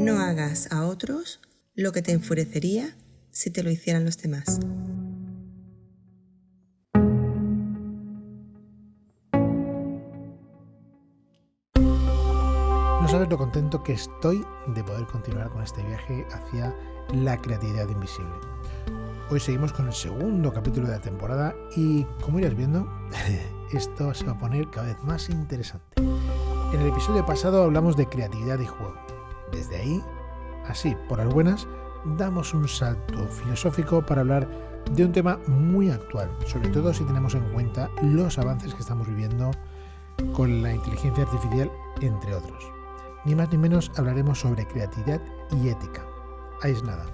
No hagas a otros lo que te enfurecería si te lo hicieran los demás. No sabes lo contento que estoy de poder continuar con este viaje hacia la creatividad invisible. Hoy seguimos con el segundo capítulo de la temporada y, como irás viendo, esto se va a poner cada vez más interesante. En el episodio pasado hablamos de creatividad y juego. Desde ahí, así por las buenas, damos un salto filosófico para hablar de un tema muy actual, sobre todo si tenemos en cuenta los avances que estamos viviendo con la inteligencia artificial, entre otros. Ni más ni menos hablaremos sobre creatividad y ética. Ahí es nada.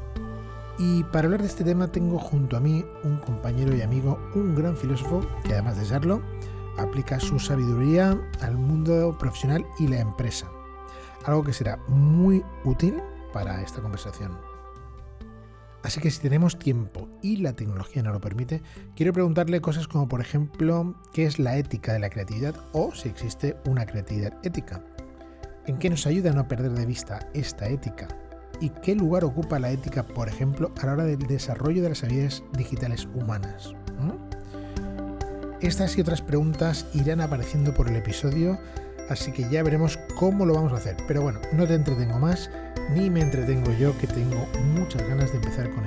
Y para hablar de este tema tengo junto a mí un compañero y amigo, un gran filósofo que, además de serlo, aplica su sabiduría al mundo profesional y la empresa. Algo que será muy útil para esta conversación. Así que si tenemos tiempo y la tecnología nos lo permite, quiero preguntarle cosas como, por ejemplo, ¿qué es la ética de la creatividad o si existe una creatividad ética? ¿En qué nos ayuda a no perder de vista esta ética? ¿Y qué lugar ocupa la ética, por ejemplo, a la hora del desarrollo de las habilidades digitales humanas? Estas y otras preguntas irán apareciendo por el episodio, así que ya veremos cómo lo vamos a hacer. Pero bueno, no te entretengo más, ni me entretengo yo, que tengo muchas ganas de empezar con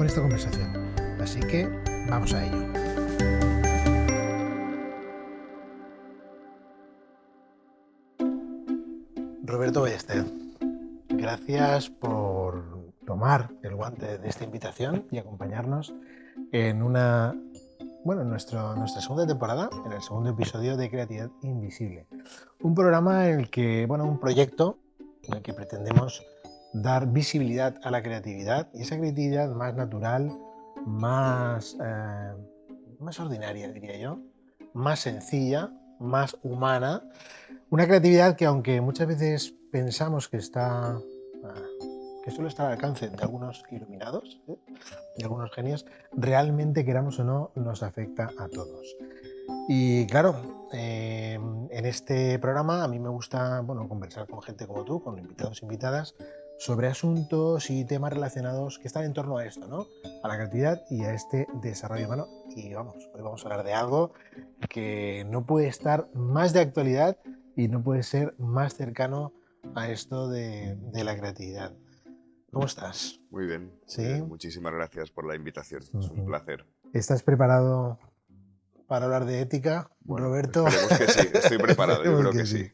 esta conversación. Así que vamos a ello. Roberto Ballester, gracias por tomar el guante de esta invitación y acompañarnos en nuestra segunda temporada, en el segundo episodio de Creatividad Invisible. Un programa en el que, un proyecto en el que pretendemos dar visibilidad a la creatividad, y esa creatividad más natural, más ordinaria, diría yo, más sencilla, más humana. Una creatividad que, aunque muchas veces pensamos que solo está al alcance de algunos iluminados, de algunos genios, realmente, queramos o no, nos afecta a todos. Y claro, en este programa a mí me gusta conversar con gente como tú, con invitados e invitadas, sobre asuntos y temas relacionados que están en torno a esto, ¿no? A la creatividad y a este desarrollo humano. Y hoy vamos a hablar de algo que no puede estar más de actualidad y no puede ser más cercano a esto de la creatividad. ¿Cómo estás? Muy bien. ¿Sí? Muchísimas gracias por la invitación. Es un placer. ¿Estás preparado para hablar de ética, Roberto? Esperemos que sí. Estoy preparado, yo creo que sí.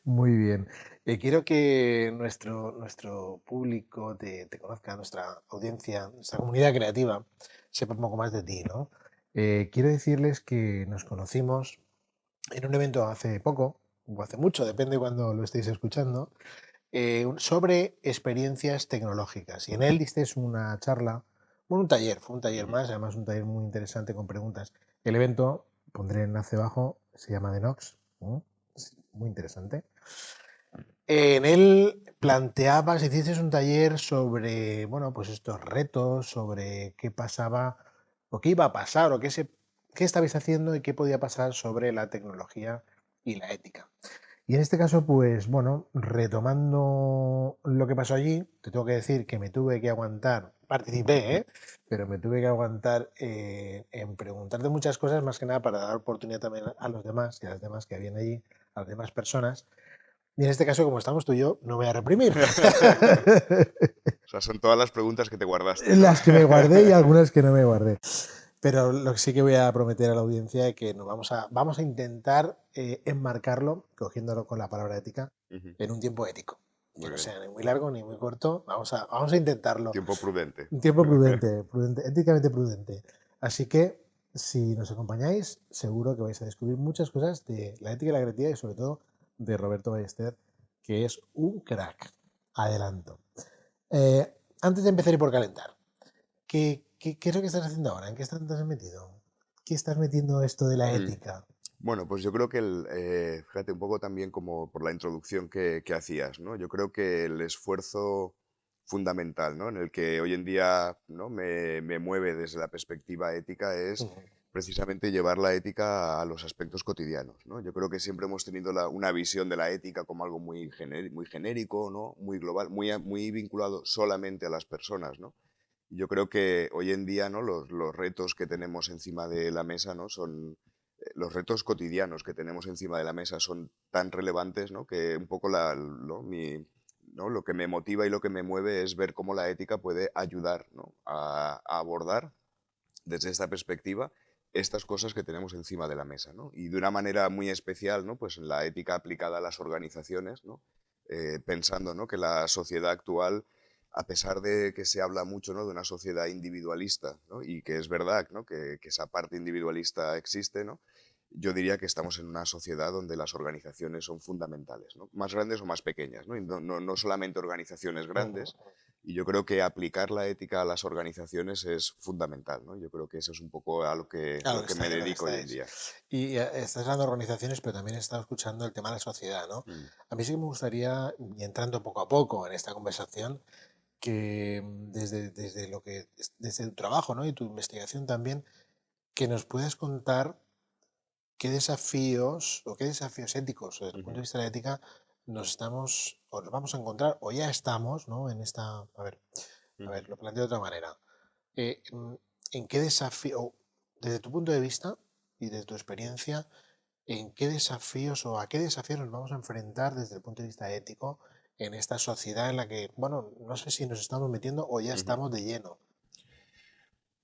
Muy bien. Quiero que nuestro público te conozca, nuestra audiencia, nuestra comunidad creativa, sepa un poco más de ti, ¿no? Quiero decirles que nos conocimos en un evento hace poco, o hace mucho, depende de cuando lo estéis escuchando, sobre experiencias tecnológicas. Y en él disteis una charla, fue un taller más, además un taller muy interesante con preguntas. El evento, pondré el enlace abajo, se llama The Nox, es muy interesante. En él planteabas, hiciste un taller sobre, estos retos, sobre qué pasaba, o qué iba a pasar, o qué estabais haciendo y qué podía pasar sobre la tecnología y la ética. Y en este caso, retomando lo que pasó allí, te tengo que decir que me tuve que aguantar, participé, pero me tuve que aguantar en preguntarte muchas cosas, más que nada para dar oportunidad también a los demás y a las demás que habían allí, a las demás personas. Y en este caso, como estamos tú y yo, no voy a reprimir. O sea, son todas las preguntas que te guardaste, ¿no? Las que me guardé y algunas que no me guardé. Pero lo que sí que voy a prometer a la audiencia es que vamos a intentar enmarcarlo, cogiéndolo con la palabra ética, en un tiempo ético. Que no sea ni muy largo ni muy corto. Vamos a intentarlo. Tiempo prudente. Un tiempo prudente, éticamente prudente. Así que, si nos acompañáis, seguro que vais a descubrir muchas cosas de la ética y la creatividad y sobre todo de Roberto Ballester, que es un crack. Adelanto. Antes de empezar y por calentar, ¿qué es lo que estás haciendo ahora? ¿En qué estás metido? ¿Qué estás metiendo esto de la ética? Bueno, pues yo creo que, fíjate, un poco también como por la introducción que hacías, ¿no? Yo creo que el esfuerzo fundamental, ¿no?, en el que hoy en día, ¿no?, me mueve desde la perspectiva ética es precisamente llevar la ética a los aspectos cotidianos, ¿no? Yo creo que siempre hemos tenido una visión de la ética como algo muy genérico, ¿no? Muy global, muy vinculado solamente a las personas, ¿no? Y yo creo que hoy en día, ¿no? Los retos que tenemos encima de la mesa, ¿no? Son los retos cotidianos que tenemos encima de la mesa son tan relevantes, ¿no? Que un poco ¿no? Lo que me motiva y lo que me mueve es ver cómo la ética puede ayudar, ¿no? a abordar desde esta perspectiva estas cosas que tenemos encima de la mesa, ¿no? Y de una manera muy especial, ¿no? Pues la ética aplicada a las organizaciones, ¿no? Pensando, ¿no? Que la sociedad actual, a pesar de que se habla mucho, ¿no? De una sociedad individualista, ¿no? Y que es verdad, ¿no? Que esa parte individualista existe, ¿no? Yo diría que estamos en una sociedad donde las organizaciones son fundamentales, ¿no? Más grandes o más pequeñas, ¿no? Y no solamente organizaciones grandes. Y yo creo que aplicar la ética a las organizaciones es fundamental, ¿no? Yo creo que eso es un poco a Claro, lo que me dedico hoy en día. Y estás hablando de organizaciones, pero también he estado escuchando el tema de la sociedad, ¿no? Mm. A mí sí que me gustaría, y entrando poco a poco en esta conversación, que desde tu trabajo, ¿no? Y tu investigación también, que nos puedas contar qué desafíos o qué desafíos éticos desde el punto de vista de la ética nos estamos o nos vamos a encontrar o ya estamos, ¿no? En esta, a ver, lo planteo de otra manera. Eh, en ¿En qué desafío, desde tu punto de vista y desde tu experiencia, en qué desafíos o a qué desafíos nos vamos a enfrentar desde el punto de vista ético en esta sociedad en la que, bueno, no sé si nos estamos metiendo o ya estamos de lleno?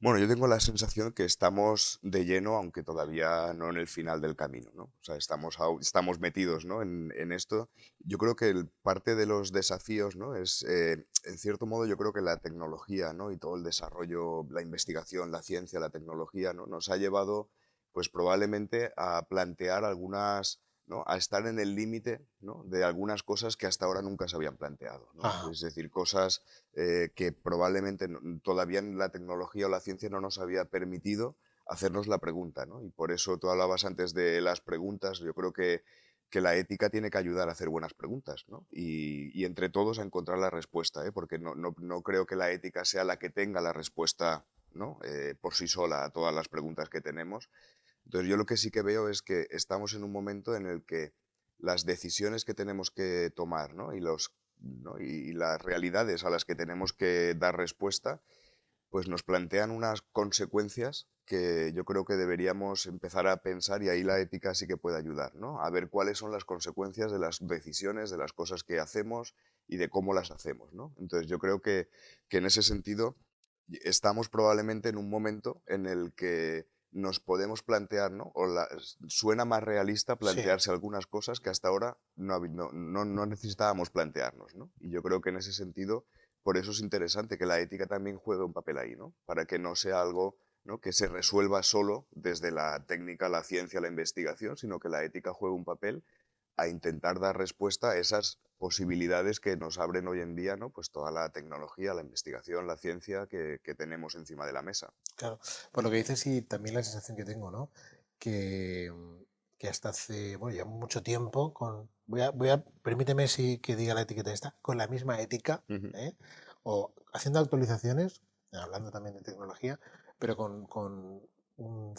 Bueno, yo tengo la sensación que estamos de lleno, aunque todavía no en el final del camino, ¿no? O sea, estamos metidos, ¿no? en esto. Yo creo que parte de los desafíos, ¿no? Es, en cierto modo, yo creo que la tecnología, ¿no? Y todo el desarrollo, la investigación, la ciencia, la tecnología, ¿no? Nos ha llevado, pues probablemente a plantear algunas, ¿no? A estar en el límite, ¿no? De algunas cosas que hasta ahora nunca se habían planteado, ¿no? Ajá. Es decir, cosas que probablemente todavía la tecnología o la ciencia no nos había permitido hacernos la pregunta, ¿no? Y por eso tú hablabas antes de las preguntas. Yo creo que la ética tiene que ayudar a hacer buenas preguntas, ¿no? Y entre todos a encontrar la respuesta, ¿eh? Porque no creo que la ética sea la que tenga la respuesta, ¿no? Por sí sola a todas las preguntas que tenemos. Entonces yo lo que sí que veo es que estamos en un momento en el que las decisiones que tenemos que tomar, ¿no? ¿no? Y las realidades a las que tenemos que dar respuesta, pues nos plantean unas consecuencias que yo creo que deberíamos empezar a pensar, y ahí la ética sí que puede ayudar, ¿no? A ver cuáles son las consecuencias de las decisiones, de las cosas que hacemos y de cómo las hacemos, ¿no? Entonces yo creo que en ese sentido estamos probablemente en un momento en el que nos podemos plantear, ¿no? Suena más realista Sí, plantearse algunas cosas que hasta ahora no necesitábamos plantearnos, ¿no? Y yo creo que en ese sentido, por eso es interesante que la ética también juegue un papel ahí, ¿no? Para que no sea algo, ¿no? Que se resuelva solo desde la técnica, la ciencia, la investigación, sino que la ética juegue un papel a intentar dar respuesta a esas posibilidades que nos abren hoy en día, ¿no? Pues toda la tecnología, la investigación, la ciencia que tenemos encima de la mesa. claro. Por lo que dices y también la sensación que tengo, ¿no? Que, que hasta hace, bueno, ya mucho tiempo con, permíteme si que diga la etiqueta esta, con la misma ética, Ujú, ¿eh? O haciendo actualizaciones, hablando también de tecnología, pero con un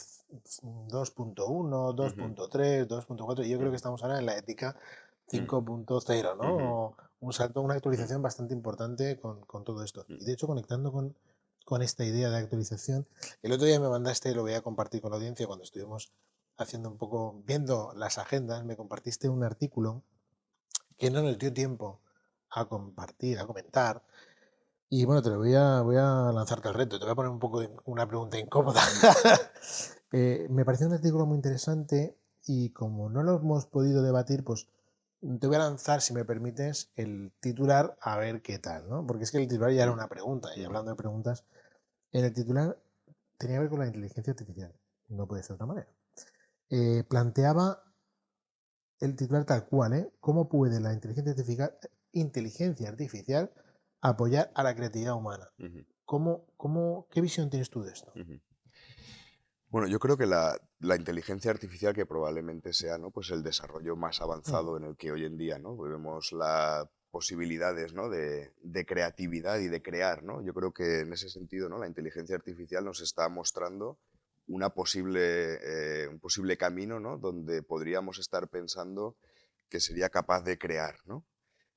2.1, ujú, 2.3, 2.4, y yo creo que ujú, estamos ahora en la ética ujú, 5.0, ¿no? ujú, O un salto, una ujú, actualización bastante importante con todo esto. ujú. Y de hecho, conectando con esta idea de actualización, el otro día me mandaste, lo voy a compartir con la audiencia, cuando estuvimos haciendo un poco, viendo las agendas, me compartiste un artículo que no nos dio tiempo a compartir, a comentar. Y bueno, voy a lanzarte el reto, te voy a poner un poco una pregunta incómoda. Me pareció un artículo muy interesante y como no lo hemos podido debatir, pues te voy a lanzar, si me permites, el titular a ver qué tal, ¿no? Porque es que el titular ya era Ujú, una pregunta, y ujú, hablando de preguntas, en el titular tenía que ver con la inteligencia artificial, no puede ser de otra manera. Planteaba el titular tal cual, ¿eh? ¿Cómo puede la inteligencia artificial apoyar a la creatividad humana? ujú, ¿Qué visión tienes tú de esto? ujú. Bueno, yo creo que la inteligencia artificial, que probablemente sea, ¿no? Pues el desarrollo más Mm, avanzado en el que hoy en día, ¿no? Vemos las posibilidades, ¿no? De creatividad y de crear, ¿no? Yo creo que en ese sentido, ¿no? La inteligencia artificial nos está mostrando un posible camino, ¿no? Donde podríamos estar pensando que sería capaz de crear, ¿no?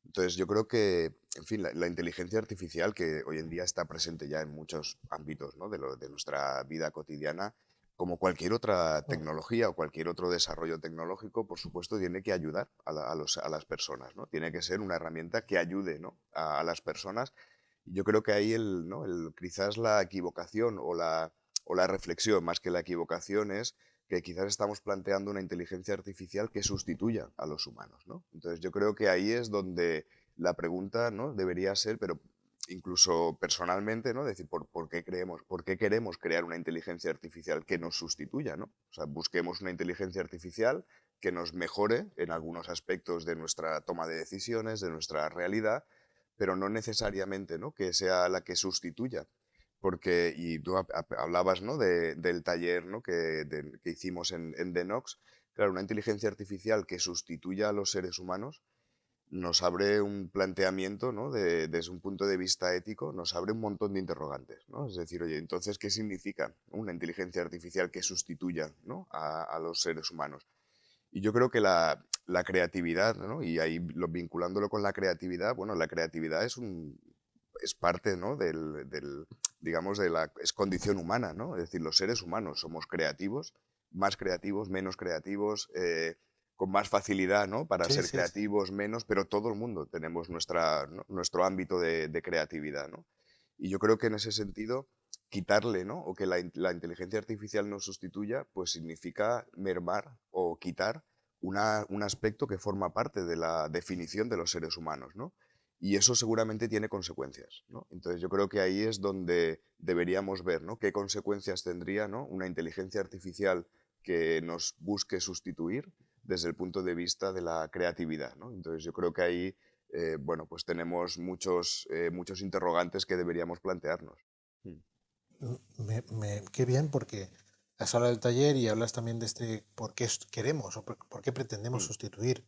Entonces yo creo que, en fin, la inteligencia artificial que hoy en día está presente ya en muchos ámbitos, ¿no? de nuestra vida cotidiana, como cualquier otra tecnología o cualquier otro desarrollo tecnológico, por supuesto, tiene que ayudar a las personas, ¿no? Tiene que ser una herramienta que ayude, ¿no? a las personas. Y yo creo que ahí ¿no? quizás la equivocación o la reflexión, más que la equivocación, es que quizás estamos planteando una inteligencia artificial que sustituya a los humanos, ¿no? Entonces yo creo que ahí es donde la pregunta, ¿no? debería ser, pero incluso personalmente, ¿no? Decir, por qué queremos crear una inteligencia artificial que nos sustituya, ¿no? O sea, busquemos una inteligencia artificial que nos mejore en algunos aspectos de nuestra toma de decisiones, de nuestra realidad, pero no necesariamente, ¿no? que sea la que sustituya. Porque, y tú hablabas, ¿no? del taller, ¿no? que hicimos en Denox. Claro, una inteligencia artificial que sustituya a los seres humanos nos abre un planteamiento, ¿no? Desde un punto de vista ético, nos abre un montón de interrogantes, ¿no? Es decir, oye, entonces, ¿qué significa una inteligencia artificial que sustituya, ¿no? a los seres humanos? Y yo creo que la creatividad, ¿no? Y ahí vinculándolo con la creatividad, bueno, la creatividad es parte, ¿no? digamos, es condición humana, ¿no? Es decir, los seres humanos somos creativos, menos creativos, con más facilidad, ¿no? Para Sí, ser sí, sí. creativos, menos, pero todo el mundo tenemos ¿no? nuestro ámbito de creatividad, ¿no? Y yo creo que en ese sentido, quitarle, ¿no? O que la inteligencia artificial nos sustituya, pues significa mermar o quitar un aspecto que forma parte de la definición de los seres humanos, ¿no? Y eso seguramente tiene consecuencias, ¿no? Entonces yo creo que ahí es donde deberíamos ver, ¿no? qué consecuencias tendría, ¿no? una inteligencia artificial que nos busque sustituir desde el punto de vista de la creatividad, ¿no? Entonces yo creo que ahí bueno, pues tenemos muchos interrogantes que deberíamos plantearnos. Mm. Qué bien, porque has hablado del taller y hablas también de por qué queremos o por qué pretendemos Mm. sustituir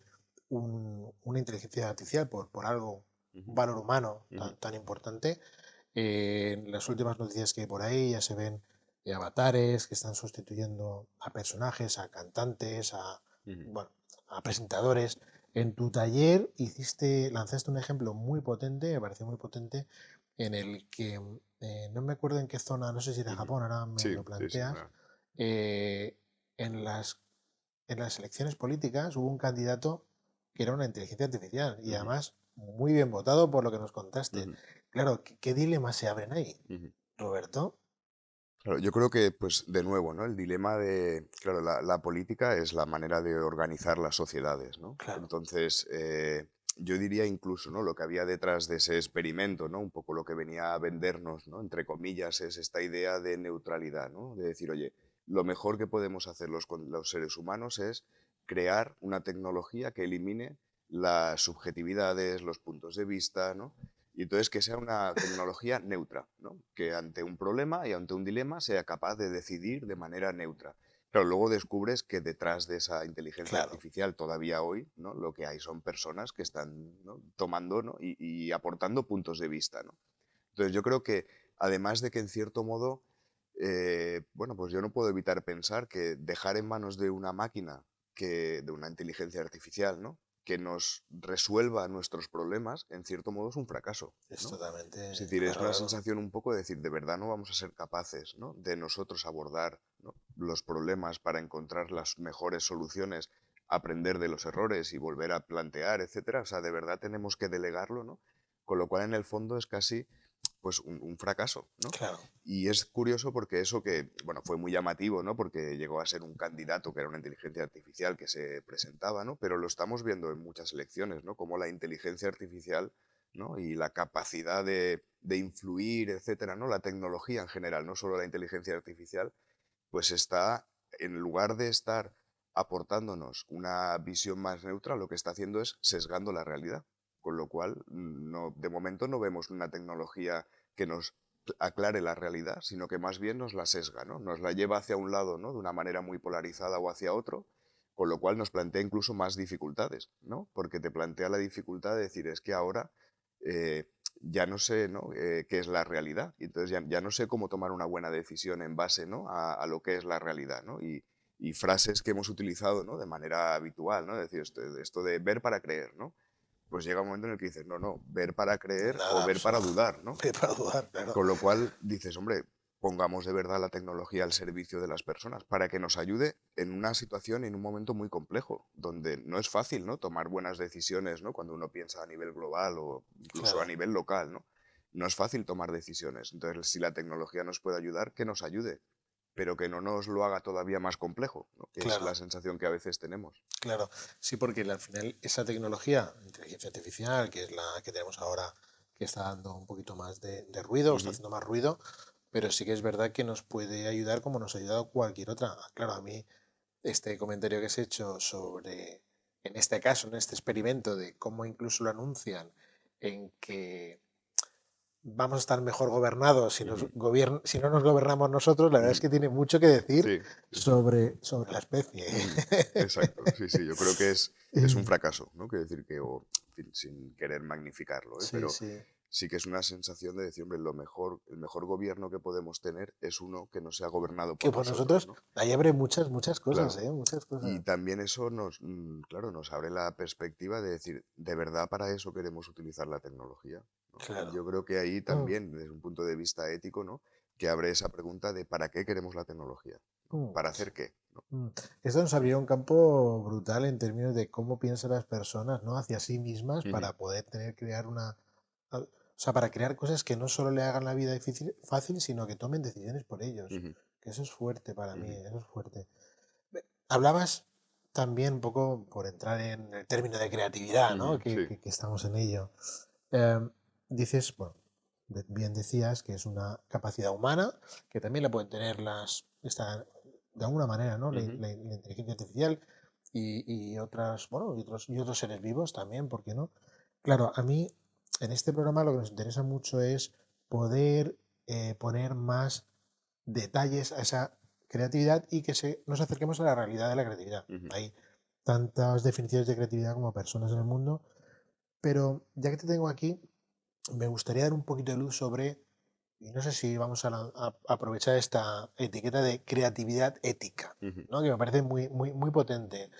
una inteligencia artificial por algo, un Ujú. valor humano Ujú. tan importante. En las últimas noticias que hay por ahí ya se ven avatares que están sustituyendo a personajes, a cantantes, Ujú. bueno, a presentadores. En tu taller lanzaste un ejemplo muy potente, me pareció muy potente, en el que no me acuerdo en qué zona, no sé si era Ujú. Japón, ahora me Sí, lo sí, sí. planteas. eh, en las elecciones políticas hubo un candidato que era una inteligencia artificial y Ujú. además muy bien votado por lo que nos contaste. Ujú. Claro, ¿qué dilemas se abren ahí, Ujú. Roberto? Claro, yo creo que, pues, de nuevo, ¿no? El dilema claro, la política es la manera de organizar las sociedades, ¿no? Claro, Entonces, yo diría incluso, ¿no? Lo que había detrás de ese experimento, ¿no? Un poco lo que venía a vendernos, ¿no? Entre comillas, es esta idea de neutralidad, ¿no? De decir, oye, lo mejor que podemos hacer los seres humanos es crear una tecnología que elimine las subjetividades, los puntos de vista, ¿no? Y entonces que sea una tecnología neutra, ¿no? Que ante un problema y ante un dilema sea capaz de decidir de manera neutra. Pero luego descubres que detrás de esa inteligencia claro, artificial todavía hoy, ¿no? Lo que hay son personas que están, ¿no? tomando, ¿no? y aportando puntos de vista, ¿no? Entonces yo creo que además de que en cierto modo, bueno, pues yo no puedo evitar pensar que dejar en manos de una máquina, de una inteligencia artificial, ¿no? que nos resuelva nuestros problemas, en cierto modo es un fracaso, es ¿no? Es totalmente, decir, es claro, una claro. sensación un poco de decir, de verdad no vamos a ser capaces, ¿no? de nosotros abordar, ¿no? los problemas para encontrar las mejores soluciones, aprender de los errores y volver a plantear, etcétera. O sea, de verdad tenemos que delegarlo, ¿no? Con lo cual en el fondo es casi pues un fracaso, ¿no? Claro. Y es curioso porque eso que, bueno, fue muy llamativo, ¿no? Porque llegó a ser un candidato que era una inteligencia artificial que se presentaba, ¿no? Pero lo estamos viendo en muchas elecciones, ¿no? Como la inteligencia artificial, ¿no? Y la capacidad de influir, etcétera, ¿no? La tecnología en general, no solo la inteligencia artificial, pues está, en lugar de estar aportándonos una visión más neutra, lo que está haciendo es sesgando la realidad. Con lo cual, no, de momento no vemos una tecnología que nos aclare la realidad, sino que más bien nos la sesga, ¿no? Nos la lleva hacia un lado, ¿no? De una manera muy polarizada o hacia otro, con lo cual nos plantea incluso más dificultades, ¿no? Porque te plantea la dificultad de decir, es que ahora ya no sé, ¿no? Qué es la realidad. Y entonces ya no sé cómo tomar una buena decisión en base, ¿no? a lo que es la realidad, ¿no? Y frases que hemos utilizado, ¿no? De manera habitual, ¿no? Es decir, esto de ver para creer, ¿no? Pues llega un momento en el que dices, no, ver para creer o Nada, ver para dudar, ¿no? para dudar, claro. Con lo cual dices, hombre, pongamos de verdad la tecnología al servicio de las personas para que nos ayude en una situación, en un momento muy complejo, donde no es fácil, ¿no? Tomar buenas decisiones, ¿no? Cuando uno piensa a nivel global o incluso a Claro, nivel local, ¿no? No es fácil tomar decisiones. Entonces, si la tecnología nos puede ayudar, que nos ayude, pero que no nos lo haga todavía más complejo, ¿no? Que es la claro, sensación que a veces tenemos. claro. Sí, porque al final esa tecnología, inteligencia artificial, que es la que tenemos ahora, que está dando un poquito más de ruido, o está Ujú, haciendo más ruido, pero sí que es verdad que nos puede ayudar como nos ha ayudado cualquier otra. Claro, a mí este comentario que has hecho sobre, en este caso, en este experimento de cómo incluso lo anuncian, en que vamos a estar mejor gobernados ujú, si no nos gobernamos nosotros, la verdad es ujú. que tiene mucho que decir Sí, sí, sí. sobre la especie. Ujú, exacto, sí, sí, yo creo que es un fracaso, ¿no? Quiero decir que, o, en fin, sin querer magnificarlo, ¿eh? Sí, Pero sí. sí que es una sensación de decir, hombre, el mejor gobierno que podemos tener es uno que no sea gobernado Que por por nosotros, nosotros, ¿no? ahí abre muchas, muchas cosas, Claro. ¿eh? Muchas Y cosas. también eso claro, nos abre la perspectiva de decir, ¿de verdad para eso queremos utilizar la tecnología? ¿No? Y Claro. yo creo que ahí Mm, también, desde un punto de vista ético, ¿no? Que abre esa pregunta de ¿para qué queremos la tecnología? ¿No? mm, ¿Para hacer qué? ¿No? mm. Esto nos abrió un campo brutal en términos de cómo piensan las personas, ¿no? Hacia sí mismas Ujú, para poder crear o sea, para crear cosas que no solo le hagan la vida difícil, fácil, sino que tomen decisiones por ellos. ujú, Que eso es fuerte para mí, ujú, eso es fuerte. Hablabas también un poco, por entrar en el término de creatividad, ¿no? ujú, sí. Que estamos en ello. Eh, dices, bueno, bien decías que es una capacidad humana, que también la pueden tener de alguna manera, ¿no? Ujú, La inteligencia artificial y otras, bueno, y otros seres vivos también, ¿por qué no? Claro, a mí en este programa lo que nos interesa mucho es poder poner más detalles a esa creatividad y que nos acerquemos a la realidad de la creatividad. ujú. Hay tantas definiciones de creatividad como personas en el mundo, pero ya que te tengo aquí, me gustaría dar un poquito de luz sobre, y no sé si vamos a aprovechar esta etiqueta de creatividad ética, Ujú, ¿no? Que me parece muy, muy, muy potente.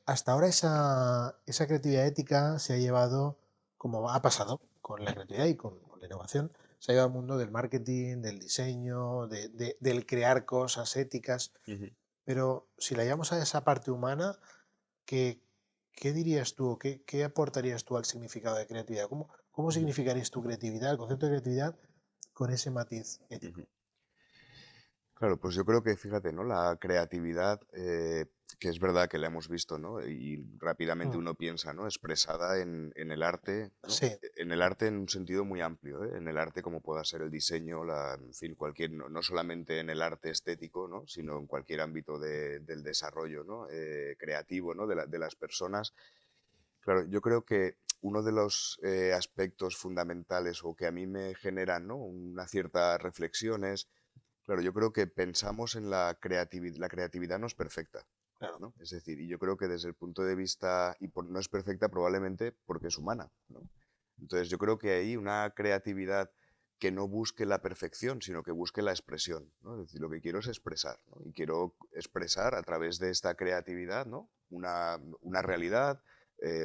Hasta ahora esa creatividad ética se ha llevado, como ha pasado con la creatividad y con la innovación, se ha llevado al mundo del marketing, del diseño, del crear cosas éticas, ujú. pero si la llevamos a esa parte humana, ¿qué, qué dirías tú, qué aportarías tú al significado de creatividad? ¿Cómo Ujú, significarías tu creatividad, el concepto de creatividad, con ese matiz ético? ujú. Claro, pues yo creo que, fíjate, ¿no? La creatividad, que es verdad que la hemos visto, ¿no? Y rápidamente Mm, uno piensa, ¿no? Expresada en el arte, ¿no? sí, En el arte en un sentido muy amplio, ¿eh? En el arte como pueda ser el diseño, en fin, no solamente en el arte estético, ¿no? Sino en cualquier ámbito del desarrollo, ¿no? Creativo, ¿no? De las personas. Claro, yo creo que uno de los aspectos fundamentales o que a mí me generan, ¿no? Una cierta reflexión es, claro, yo creo que pensamos en la creatividad no es perfecta, claro. ¿no? Es decir, y yo creo que desde el punto de vista, no es perfecta probablemente porque es humana, ¿no? Entonces yo creo que hay una creatividad que no busque la perfección, sino que busque la expresión, ¿no? Es decir, lo que quiero es expresar, ¿no? Y quiero expresar a través de esta creatividad, ¿no? Una realidad,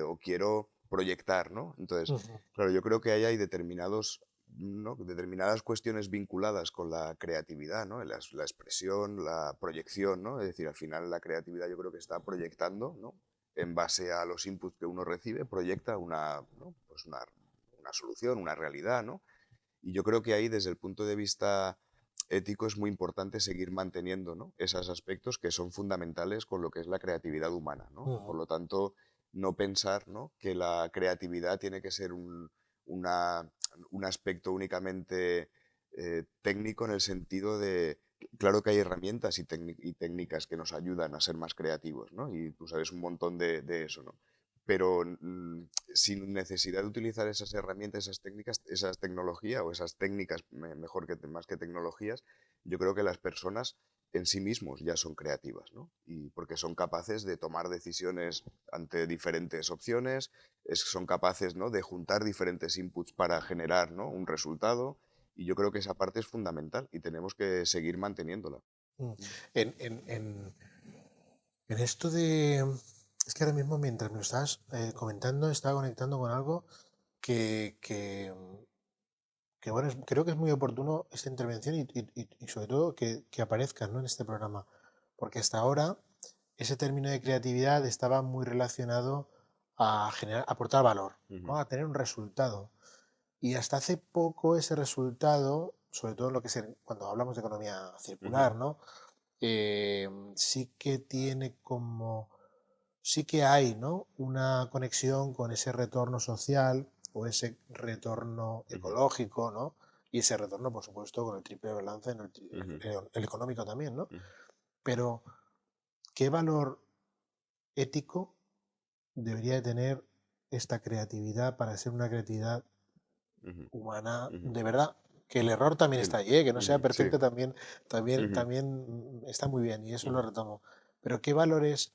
o quiero proyectar, ¿no? Entonces, Ujú, claro, yo creo que ahí hay determinados, ¿no? Determinadas cuestiones vinculadas con la creatividad, ¿no? La expresión, la proyección, ¿no? Es decir, al final la creatividad yo creo que está proyectando, ¿no? En base a los inputs que uno recibe, proyecta ¿no? Pues una solución, una realidad, ¿no? Y yo creo que ahí, desde el punto de vista ético, es muy importante seguir manteniendo, ¿no? Esos aspectos que son fundamentales con lo que es la creatividad humana, ¿no? Por ujú. lo tanto, no pensar, ¿no? Que la creatividad tiene que ser una- un aspecto únicamente técnico en el sentido de, claro que hay herramientas y técnicas que nos ayudan a ser más creativos, ¿no? Y tú sabes un montón de eso, ¿no? Pero sin necesidad de utilizar esas herramientas, esas técnicas, esas tecnologías o esas técnicas, mejor que más que tecnologías, yo creo que las personas en sí mismos ya son creativas, ¿no? Y porque son capaces de tomar decisiones ante diferentes opciones, son capaces, ¿no?, de juntar diferentes inputs para generar, ¿no?, un resultado, y yo creo que esa parte es fundamental y tenemos que seguir manteniéndola. Mm. En, en- en- en esto de... Es que ahora mismo, mientras me lo estabas comentando, estaba conectando con algo que, que, que, bueno, creo que es muy oportuno esta intervención y sobre todo que aparezca, ¿no?, en este programa. Porque hasta ahora ese término de creatividad estaba muy relacionado a generar, a aportar valor, Ujú, ¿no?, a tener un resultado. Y hasta hace poco ese resultado, sobre todo en lo que es cuando hablamos de economía ujú, circular, ¿no? Sí que tiene como, sí que hay, ¿no?, una conexión con ese retorno social o ese retorno ujú, ecológico, ¿no? Y ese retorno, por supuesto, con el triple balance en ujú, el económico también, ¿no? ujú, Pero, ¿qué valor ético debería de tener esta creatividad para ser una creatividad ujú, humana ujú. de verdad? Que el error también Sí, está allí, ¿eh? Que no sea ujú, sí, perfecta también, ujú, está muy bien y eso lo ujú, retomo. Pero ¿qué valores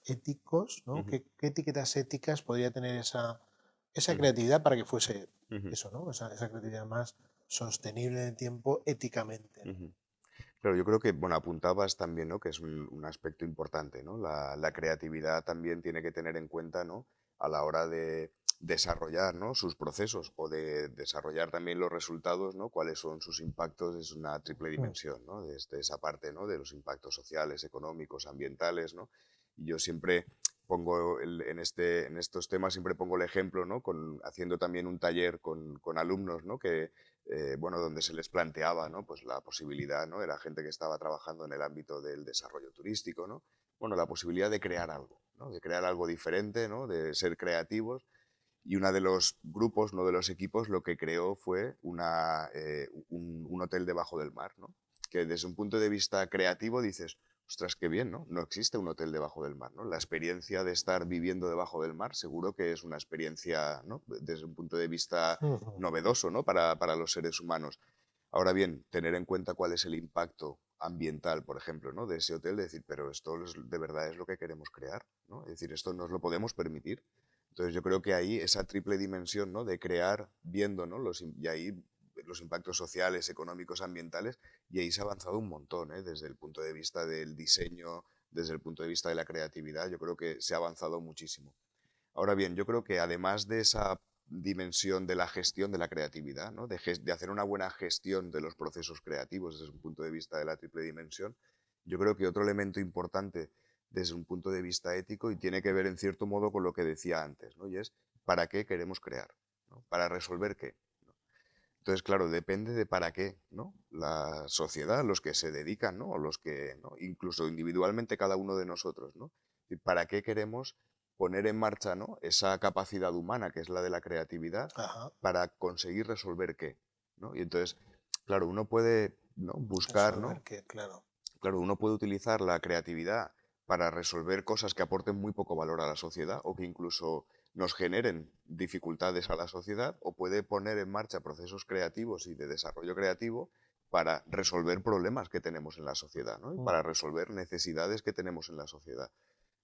éticos, ¿no? ujú, ¿Qué etiquetas éticas podría tener esa ujú, creatividad para que fuese ujú, eso, ¿no? Esa creatividad más sostenible en el tiempo éticamente, ¿no? ujú. Claro, yo creo que, bueno, apuntabas también, ¿no?, que es un aspecto importante, ¿no? La creatividad también tiene que tener en cuenta, ¿no?, a la hora de desarrollar, ¿no?, sus procesos o de desarrollar también los resultados, ¿no?, cuáles son sus impactos, es una triple Mm, dimensión, ¿no?, desde esa parte, ¿no?, de los impactos sociales, económicos, ambientales, ¿no? Y yo siempre pongo en estos temas siempre pongo el ejemplo, ¿no?, haciendo también un taller con alumnos, ¿no?, que bueno, donde se les planteaba, ¿no?, pues la posibilidad, ¿no?, era gente que estaba trabajando en el ámbito del desarrollo turístico, ¿no?, bueno, la posibilidad de crear algo, ¿no?, de crear algo diferente, ¿no?, de ser creativos. Y uno de los grupos, uno de los equipos, lo que creó fue un hotel debajo del mar, ¿no? Que desde un punto de vista creativo dices, ostras, qué bien, ¿no? No existe un hotel debajo del mar, ¿no? La experiencia de estar viviendo debajo del mar seguro que es una experiencia, ¿no?, desde un punto de vista ujú, novedoso, ¿no?, para los seres humanos. Ahora bien, tener en cuenta cuál es el impacto ambiental, por ejemplo, ¿no?, de ese hotel, decir, pero esto de verdad es lo que queremos crear, ¿no? Es decir, esto nos lo podemos permitir. Entonces yo creo que ahí esa triple dimensión, ¿no?, de crear viendo, ¿no?, y ahí los impactos sociales, económicos, ambientales, y ahí se ha avanzado un montón, ¿eh?, desde el punto de vista del diseño, desde el punto de vista de la creatividad, yo creo que se ha avanzado muchísimo. Ahora bien, yo creo que además de esa dimensión de la gestión de la creatividad, ¿no?, de hacer una buena gestión de los procesos creativos desde un punto de vista de la triple dimensión, yo creo que otro elemento importante desde un punto de vista ético y tiene que ver en cierto modo con lo que decía antes, ¿no?, y es ¿para qué queremos crear? ¿No? ¿Para resolver qué? ¿No? Entonces, claro, depende de para qué, ¿no?, la sociedad, los que se dedican, ¿no?, o los que, ¿no?, incluso individualmente cada uno de nosotros, ¿no? ¿Y para qué queremos poner en marcha, ¿no?, esa capacidad humana que es la de la creatividad ajá, para conseguir resolver qué? ¿No? Y entonces, claro, uno puede, ¿no?, buscar, resolver ¿no? que, claro. Claro, uno puede utilizar la creatividad para resolver cosas que aporten muy poco valor a la sociedad o que incluso nos generen dificultades a la sociedad, o puede poner en marcha procesos creativos y de desarrollo creativo para resolver problemas que tenemos en la sociedad, ¿no?, y Mm, para resolver necesidades que tenemos en la sociedad.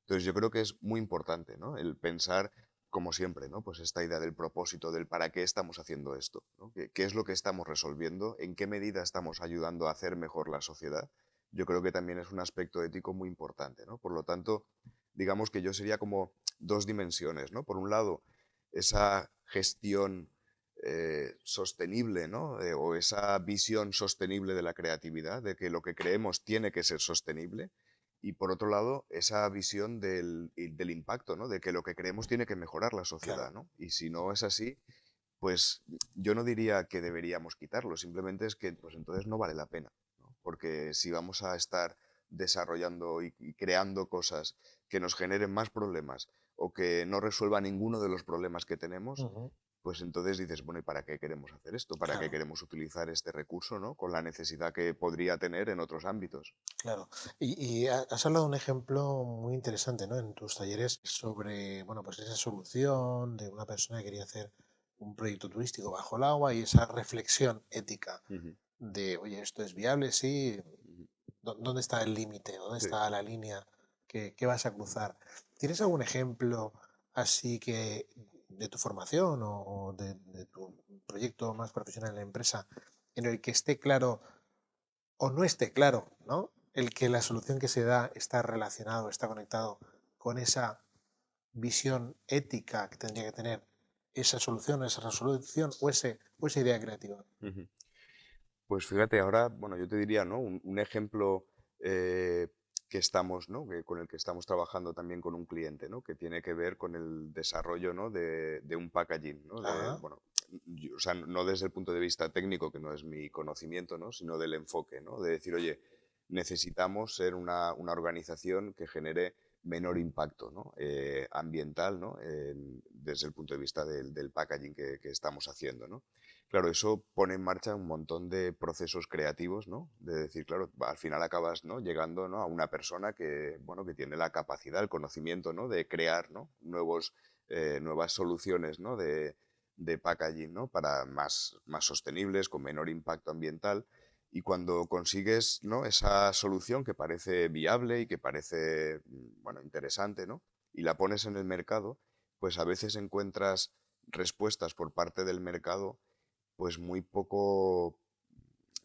Entonces yo creo que es muy importante, ¿no?, el pensar, como siempre, ¿no?, pues esta idea del propósito, del para qué estamos haciendo esto, ¿no? ¿Qué es lo que estamos resolviendo? ¿En qué medida estamos ayudando a hacer mejor la sociedad? Yo creo que también es un aspecto ético muy importante, ¿no? Por lo tanto, digamos que yo sería como dos dimensiones, ¿no? Por un lado, esa gestión sostenible, ¿no?, o esa visión sostenible de la creatividad, de que lo que creemos tiene que ser sostenible, y por otro lado, esa visión del impacto, ¿no?, de que lo que creemos tiene que mejorar la sociedad, claro. ¿no? Y si no es así, pues yo no diría que deberíamos quitarlo, simplemente es que pues entonces no vale la pena, ¿no? Porque si vamos a estar desarrollando y creando cosas que nos generen más problemas o que no resuelvan ninguno de los problemas que tenemos, Ujú, pues entonces dices, bueno, ¿y para qué queremos hacer esto? ¿Para qué claro. queremos utilizar este recurso, ¿no?, con la necesidad que podría tener en otros ámbitos? Claro. Y has hablado de un ejemplo muy interesante, ¿no? En tus talleres sobre, bueno, pues esa solución de una persona que quería hacer un proyecto turístico bajo el agua y esa reflexión ética Ujú, de, oye, esto es viable, sí, ujú, ¿Dónde está el límite? ¿Dónde Sí. está la línea que vas a cruzar? ¿Tienes algún ejemplo así que de tu formación o de tu proyecto más profesional en la empresa en el que esté claro o no esté claro, ¿no? El que la solución que se da está relacionado, está conectado con esa visión ética que tendría que tener esa solución, esa resolución o esa idea creativa. Ujú. Pues fíjate, ahora, bueno, yo te diría, ¿no? Un ejemplo eh, que estamos, ¿no? Con el que estamos trabajando también con un cliente, ¿no? Que tiene que ver con el desarrollo, ¿no? de un packaging, ¿no? Ah, Bueno, o sea, no desde el punto de vista técnico, que no es mi conocimiento, ¿no? Sino del enfoque, ¿no? De decir, oye, necesitamos ser una organización que genere menor impacto, ¿no? Ambiental, ¿no? Desde el punto de vista del packaging que estamos haciendo, ¿no? Claro, eso pone en marcha un montón de procesos creativos, ¿no? De decir, claro, al final acabas, ¿no? Llegando, ¿no? A una persona que, bueno, que tiene la capacidad, el conocimiento, ¿no? De crear, ¿no? Nuevas soluciones, ¿no? De packaging, ¿no? Para más sostenibles, con menor impacto ambiental. Y cuando consigues, ¿no? Esa solución que parece viable y que parece, bueno, interesante, ¿no? Y la pones en el mercado, pues a veces encuentras respuestas por parte del mercado pues muy poco,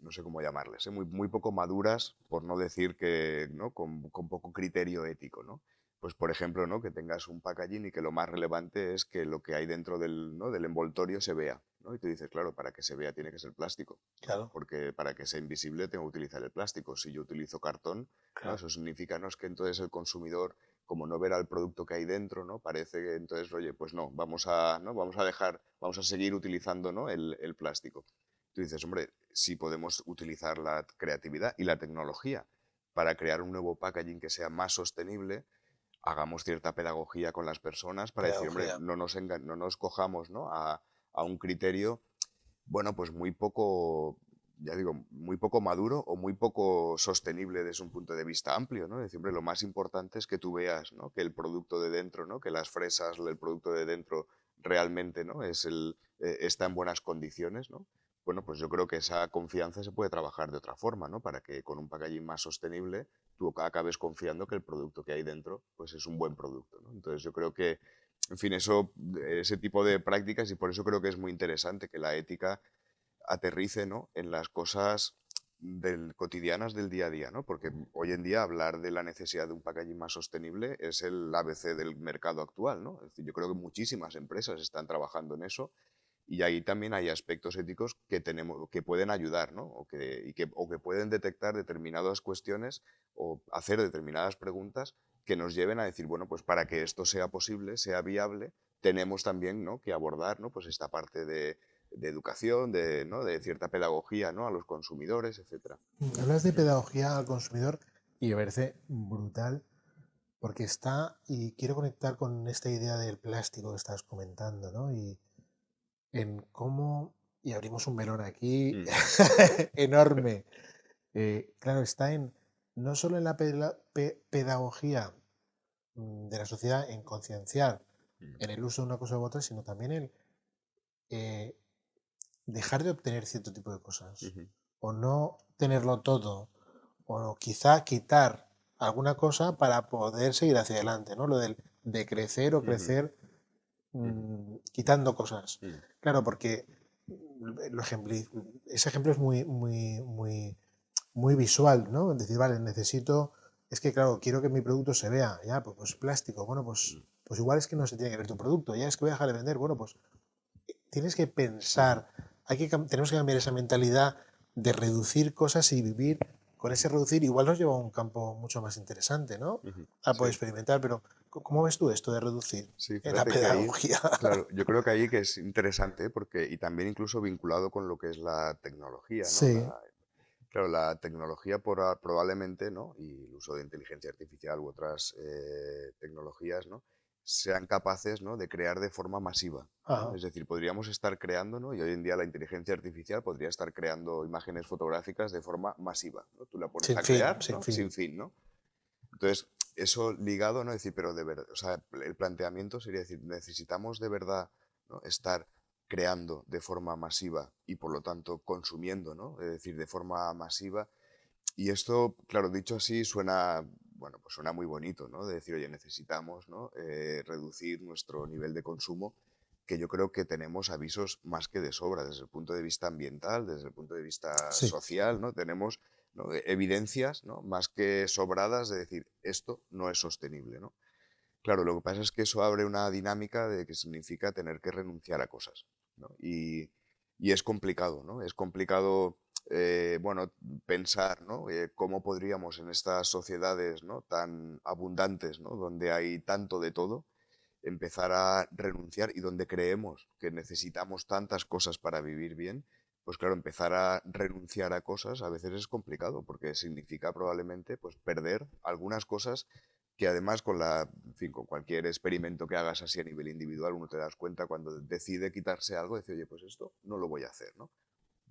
no sé cómo llamarles, muy poco maduras, por no decir que, ¿no? Con poco criterio ético, ¿no? Pues por ejemplo, ¿no? Que tengas un packaging y que lo más relevante es que lo que hay dentro ¿no? del envoltorio se vea, ¿no? Y tú dices, claro, para que se vea tiene que ser plástico, ¿no? claro, Porque para que sea invisible tengo que utilizar el plástico. Si yo utilizo cartón, ¿no? claro. Eso significa, ¿no? Es que entonces el consumidor, como no verá el producto que hay dentro, ¿no? Parece que entonces, oye, pues no, ¿no? Vamos a seguir utilizando, ¿no? el plástico. Tú dices, hombre, si podemos utilizar la creatividad y la tecnología para crear un nuevo packaging que sea más sostenible, hagamos cierta pedagogía con las personas para decir, hombre, Pedagogía. no nos cojamos, ¿no? a un criterio, bueno, pues muy poco, ya digo, muy poco maduro o muy poco sostenible desde un punto de vista amplio, ¿no? Es decir, hombre, lo más importante es que tú veas, ¿no? Que el producto de dentro, ¿no? Que las fresas, el producto de dentro realmente, ¿no? Está en buenas condiciones, ¿no? Bueno, pues yo creo que esa confianza se puede trabajar de otra forma, ¿no? Para que con un packaging más sostenible tú acabes confiando que el producto que hay dentro pues es un buen producto, ¿no? Entonces yo creo que, en fin, ese tipo de prácticas, y por eso creo que es muy interesante que la ética aterrice, ¿no? En las cosas cotidianas del día a día, ¿no? Porque hoy en día hablar de la necesidad de un packaging más sostenible es el ABC del mercado actual, ¿no? Es decir, yo creo que muchísimas empresas están trabajando en eso y ahí también hay aspectos éticos que pueden ayudar, ¿no? O que pueden detectar determinadas cuestiones o hacer determinadas preguntas que nos lleven a decir, bueno, pues para que esto sea posible, sea viable, tenemos también, ¿no? Que abordar, ¿no? Pues esta parte de educación, ¿no? De cierta pedagogía, ¿no? A los consumidores, etcétera. Hablas de pedagogía al consumidor y me parece brutal porque está, y quiero conectar con esta idea del plástico que estás comentando, ¿no? Y en cómo, y abrimos un melón aquí Mm, enorme. Claro, está en no solo en la pedagogía de la sociedad en concienciar mm, en el uso de una cosa u otra, sino también el eh, dejar de obtener cierto tipo de cosas ujú, o no tenerlo todo o quizá quitar alguna cosa para poder seguir hacia adelante, ¿no? Lo del de crecer o ujú, crecer ujú, quitando cosas. mm, Claro, porque ese ejemplo es muy visual, ¿no? Es decir, vale, necesito, es que claro, quiero que mi producto se vea, ya, pues plástico, bueno, mm, pues igual es que no se tiene que ver tu producto, ya es que voy a dejar de vender, bueno, pues tienes que ujú, pensar, tenemos que cambiar esa mentalidad de reducir cosas y vivir con ese reducir, igual nos lleva a un campo mucho más interesante, ¿no? ujú. A poder Sí, experimentar, pero ¿cómo ves tú esto de reducir sí, en la fíjate que ahí, pedagogía? claro, yo creo que ahí que es interesante porque, y también incluso vinculado con lo que es la tecnología, ¿no? Sí, Claro, la tecnología probablemente, ¿no? Y el uso de inteligencia artificial u otras tecnologías, ¿no? Sean capaces, ¿no? De crear de forma masiva, ¿no? ajá, Es decir, podríamos estar creando, ¿no? Y hoy en día la inteligencia artificial podría estar creando imágenes fotográficas de forma masiva, ¿no? Tú la pones sin a fin, crear, sin ¿no? fin. Sin fin, ¿no? Entonces, eso ligado, ¿no? Es decir, pero de verdad, o sea, el planteamiento sería decir, necesitamos de verdad, ¿no? Estar creando de forma masiva y por lo tanto consumiendo, ¿no? Es decir, de forma masiva. Y esto, claro, dicho así, suena, bueno, pues suena muy bonito, ¿no? De decir, oye, necesitamos, ¿no? Reducir nuestro nivel de consumo, que yo creo que tenemos avisos más que de sobra, desde el punto de vista ambiental, desde el punto de vista Sí, social, ¿no? Tenemos, ¿no?, evidencias, ¿no?, más que sobradas de decir, esto no es sostenible, ¿no? Claro, lo que pasa es que eso abre una dinámica de que significa tener que renunciar a cosas, ¿no? Y es complicado, ¿no? Es complicado, bueno, pensar, ¿no?, cómo podríamos en estas sociedades, ¿no?, tan abundantes, ¿no?, donde hay tanto de todo, empezar a renunciar, y donde creemos que necesitamos tantas cosas para vivir bien, pues claro, empezar a renunciar a cosas a veces es complicado, porque significa probablemente, pues, perder algunas cosas que además en fin, con cualquier experimento que hagas así a nivel individual, uno te das cuenta cuando decide quitarse algo, decir, oye, pues esto no lo voy a hacer, ¿no?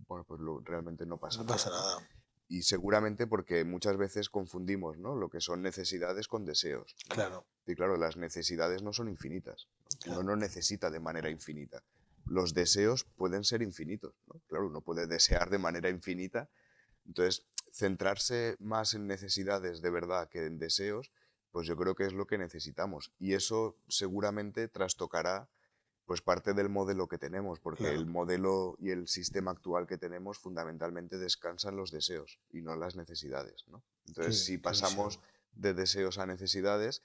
Bueno, pues realmente no pasa no nada, pasa ¿no? nada. Y seguramente porque muchas veces confundimos, ¿no?, lo que son necesidades con deseos, ¿no? Claro, Y claro, las necesidades no son infinitas, ¿no? Uno claro. no necesita de manera infinita. Los deseos pueden ser infinitos, ¿no? Claro, uno puede desear de manera infinita. Entonces, centrarse más en necesidades de verdad que en deseos, pues yo creo que es lo que necesitamos. Y eso seguramente trastocará, pues, parte del modelo que tenemos, porque el Claro, modelo y el sistema actual que tenemos fundamentalmente descansan los deseos y no las necesidades, ¿no? Entonces, si qué pasamos visión. de deseos a necesidades,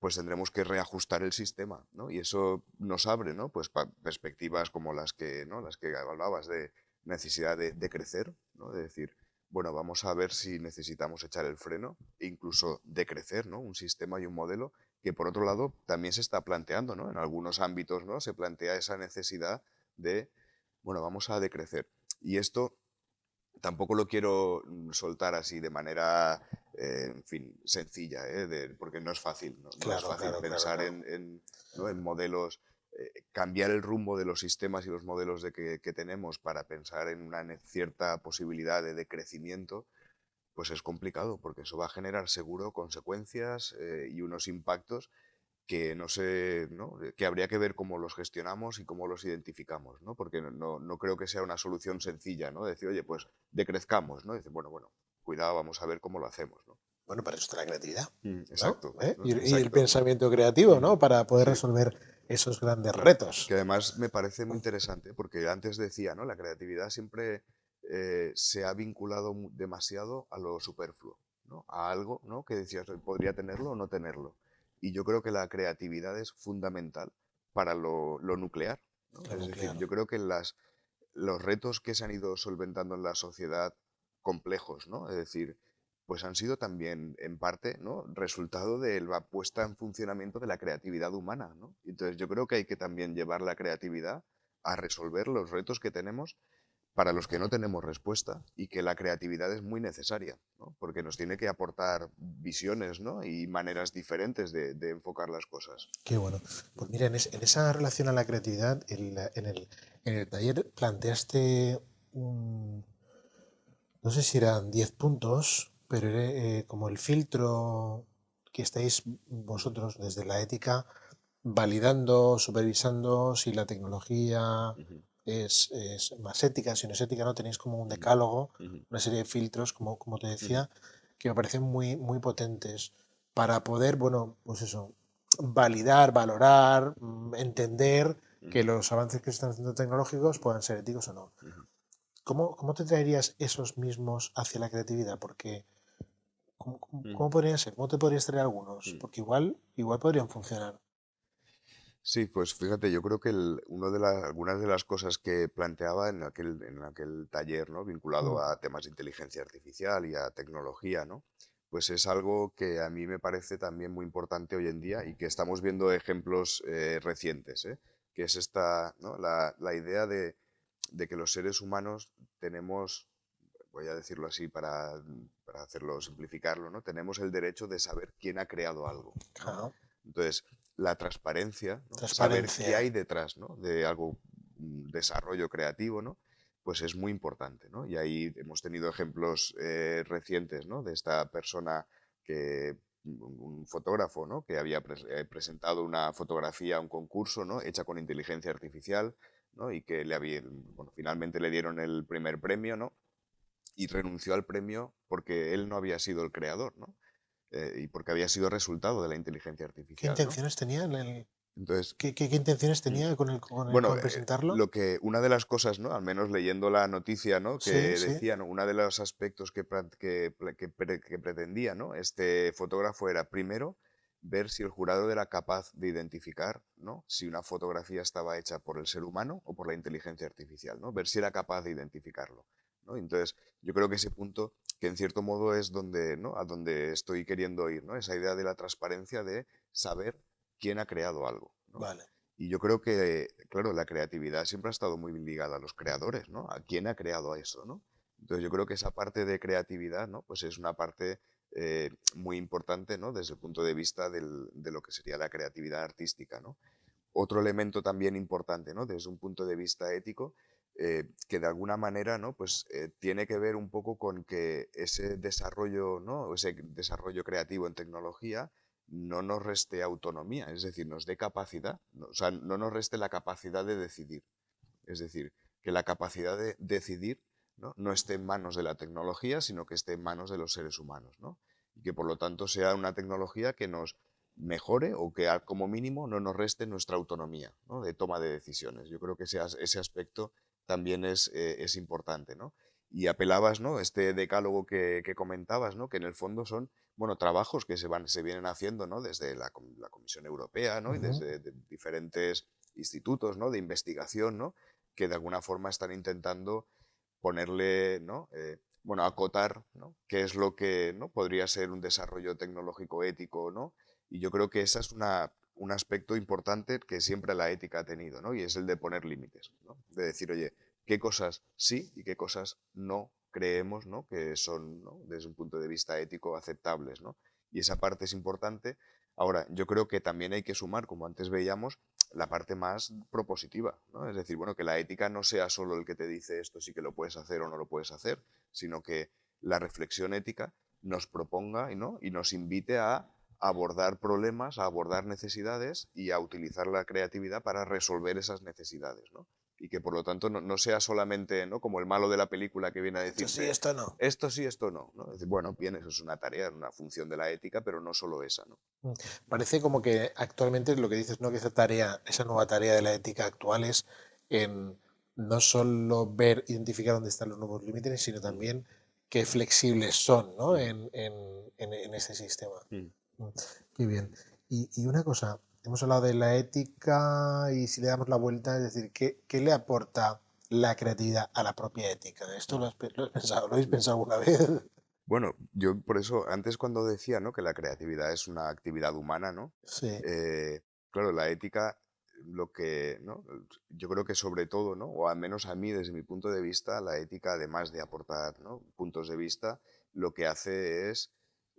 pues tendremos que reajustar el sistema, ¿no? Y eso nos abre, ¿no?, pues perspectivas como las que, ¿no?, las que hablabas, de necesidad de crecer, ¿no? De decir, bueno, vamos a ver si necesitamos echar el freno e incluso decrecer, ¿no?, un sistema y un modelo que, por otro lado, también se está planteando, ¿no? En algunos ámbitos, ¿no?, se plantea esa necesidad de, bueno, vamos a decrecer. Y esto tampoco lo quiero soltar así de manera, en fin, sencilla, porque no es fácil, ¿no? No es Claro, fácil claro, claro, pensar claro. ¿no?, en modelos, cambiar el rumbo de los sistemas y los modelos que tenemos para pensar en una cierta posibilidad de crecimiento, pues es complicado, porque eso va a generar seguro consecuencias, y unos impactos que no sé, ¿no?, que habría que ver cómo los gestionamos y cómo los identificamos, ¿no? Porque no creo que sea una solución sencilla, ¿no? Decir, oye, pues decrezcamos, ¿no? Dice, bueno, cuidado, vamos a ver cómo lo hacemos, ¿no? Bueno, para eso está la creatividad, ¿no? Exacto, ¿Eh? ¿no? Y el Exacto. pensamiento creativo, Ujú. ¿no? Para poder Sí, resolver esos grandes claro. retos. Que además me parece muy interesante, porque antes decía, ¿no?, la creatividad siempre se ha vinculado demasiado a lo superfluo, ¿no? A algo, ¿no?, que decías, "Oye, podría tenerlo o no tenerlo". Y yo creo que la creatividad es fundamental para lo nuclear, ¿no? Lo Es decir, nuclear. yo creo que los retos que se han ido solventando en la sociedad, complejos, ¿no? Es decir, pues han sido también, en parte, ¿no?, resultado de la puesta en funcionamiento de la creatividad humana, ¿no? Entonces yo creo que hay que también llevar la creatividad a resolver los retos que tenemos, para los que no tenemos respuesta, y que la creatividad es muy necesaria, ¿no?, porque nos tiene que aportar visiones, ¿no?, y maneras diferentes de enfocar las cosas. Qué bueno. Pues mira, en esa relación a la creatividad, en el taller planteaste no sé si eran 10 puntos, pero era como el filtro que estáis vosotros desde la ética validando, supervisando si la tecnología Ujú, es más ética, si no es ética, ¿no? Tenéis como un ujú, decálogo, ujú, una serie de filtros, como te ujú, decía, que me parecen muy potentes para poder, bueno, pues eso, validar, valorar, entender que ujú, los avances que se están haciendo tecnológicos puedan ser éticos o no. ujú. ¿Cómo te traerías esos mismos hacia la creatividad? Porque, Ujú, ¿cómo podrían ser? ¿Cómo te podrías traer algunos? ujú. Porque igual podrían funcionar. Sí, pues fíjate, yo creo que algunas de las cosas que planteaba en aquel taller, ¿no?, vinculado Mm, a temas de inteligencia artificial y a tecnología, ¿no?, pues es algo que a mí me parece también muy importante hoy en día, y que estamos viendo ejemplos recientes, ¿eh? Que es esta, ¿no?, la idea de que los seres humanos tenemos, voy a decirlo así para hacerlo, simplificarlo, ¿no?, tenemos el derecho de saber quién ha creado algo, ¿no? ajá. Entonces, la transparencia, ¿no?, saber qué Transparencia. hay detrás, ¿no?, de algo, desarrollo creativo, ¿no?, pues es muy importante, ¿no? Y ahí hemos tenido ejemplos recientes, ¿no?, de esta persona que, un fotógrafo, ¿no?, que había presentado una fotografía a un concurso, ¿no?, hecha con inteligencia artificial, ¿no?, y que bueno, finalmente le dieron el primer premio, ¿no? y renunció al premio porque él no había sido el creador, ¿no? Y porque había sido resultado de la inteligencia ¿Qué artificial, ¿no? intenciones tenía Entonces, qué intenciones mm, tenía bueno, con presentarlo? una de las cosas, ¿no? Al menos leyendo la noticia, ¿no? Sí, Que sí. decía, ¿no? Uno de los aspectos que pretendía, ¿no? Este fotógrafo era, primero, ver si el jurado era capaz de identificar, ¿no? Si una fotografía estaba hecha por el ser humano o por la inteligencia artificial, ¿no? Ver si era capaz de identificarlo, ¿no? Entonces, yo creo que ese punto, que en cierto modo es donde, ¿no? A donde estoy queriendo ir, ¿no? Esa idea de la transparencia, de saber quién ha creado algo, ¿no? Vale. Y yo creo que, claro, la creatividad siempre ha estado muy ligada a los creadores, ¿no? A quién ha creado eso, ¿no? Entonces yo creo que esa parte de creatividad, ¿no? Pues es una parte muy importante, ¿no? Desde el punto de vista de lo que sería la creatividad artística, ¿no? Otro elemento también importante, ¿no? Desde un punto de vista ético, que de alguna manera, ¿no? Pues tiene que ver un poco con que ese desarrollo, ¿no? Ese desarrollo creativo en tecnología no nos reste autonomía, es decir, nos dé capacidad, ¿no? O sea, no nos reste la capacidad de decidir. Es decir, que la capacidad de decidir, ¿no? No esté en manos de la tecnología, sino que esté en manos de los seres humanos, ¿no? Y que por lo tanto sea una tecnología que nos mejore o que como mínimo no nos reste nuestra autonomía, ¿no? De toma de decisiones. Yo creo que ese aspecto también es importante, ¿no? Y apelabas, ¿no? Este decálogo que comentabas, ¿no? Que en el fondo son, bueno, trabajos que se vienen haciendo, ¿no? Desde la Comisión Europea, ¿no? Y Ujú. desde diferentes institutos, ¿no? De investigación, ¿no? Que de alguna forma están intentando ponerle, ¿no? Bueno, acotar, ¿no? Qué es lo que, ¿no? Podría ser un desarrollo tecnológico ético, ¿no? Y yo creo que ese es un aspecto importante que siempre la ética ha tenido, ¿no? Y es el de poner límites, ¿no? De decir, oye, qué cosas sí y qué cosas no creemos, ¿no? Que son, ¿no? Desde un punto de vista ético, aceptables, ¿no? Y esa parte es importante. Ahora, yo creo que también hay que sumar, como antes veíamos, la parte más propositiva, ¿no? Es decir, bueno, que la ética no sea solo el que te dice esto sí que lo puedes hacer o no lo puedes hacer, sino que la reflexión ética nos proponga, ¿no? Y nos invite a abordar problemas, a abordar necesidades y a utilizar la creatividad para resolver esas necesidades, ¿no? Y que por lo tanto no sea solamente, ¿no? Como el malo de la película que viene a Esto sí, decirte esto no. esto sí, esto no, ¿no? Es decir, bueno, bien, eso es una tarea, una función de la ética, pero no solo esa, ¿no? Mm. Parece como que actualmente lo que dices, ¿no? Que esa tarea, esa nueva tarea de la ética actual es en no solo ver, identificar dónde están los nuevos límites, sino Mm, también qué flexibles son, ¿no? mm, En ese sistema. mm. Mm. Qué bien. Y una cosa, hemos hablado de la ética y si le damos la vuelta, es decir, ¿qué le aporta la creatividad a la propia ética? ¿Esto lo has pensado, lo habéis pensado alguna vez? Bueno, yo por eso, antes cuando decía, ¿no? Que la creatividad es una actividad humana, ¿no? Sí. Eh, claro, la ética, lo que, ¿no? Yo creo que sobre todo, ¿no? O al menos a mí, desde mi punto de vista, la ética, además de aportar, ¿no? Puntos de vista, lo que hace es,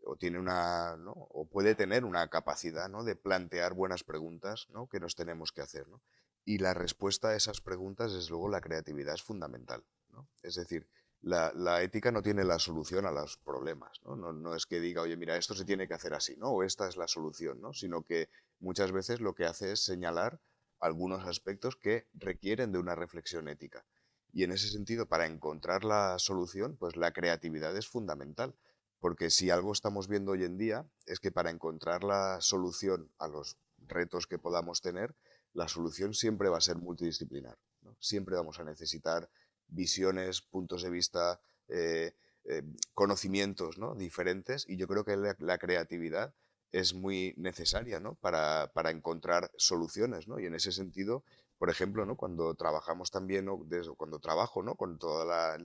o tiene una, ¿no? O puede tener una capacidad, ¿no? De plantear buenas preguntas, ¿no? Que nos tenemos que hacer, ¿no? Y la respuesta a esas preguntas, desde luego, la creatividad es fundamental, ¿no? Es decir, la ética no tiene la solución a los problemas, ¿no? No es que diga, oye, mira, esto se tiene que hacer así, ¿no? O esta es la solución, ¿no? Sino que muchas veces lo que hace es señalar algunos aspectos que requieren de una reflexión ética. Y en ese sentido, para encontrar la solución, pues la creatividad es fundamental. Porque si algo estamos viendo hoy en día es que para encontrar la solución a los retos que podamos tener, la solución siempre va a ser multidisciplinar, ¿no? Siempre vamos a necesitar visiones, puntos de vista, eh, conocimientos, ¿no? Diferentes, y yo creo que la creatividad es muy necesaria, ¿no? Para encontrar soluciones, ¿no? Y en ese sentido, por ejemplo, ¿no? Cuando trabajamos también, ¿no? Cuando trabajo, ¿no? Con toda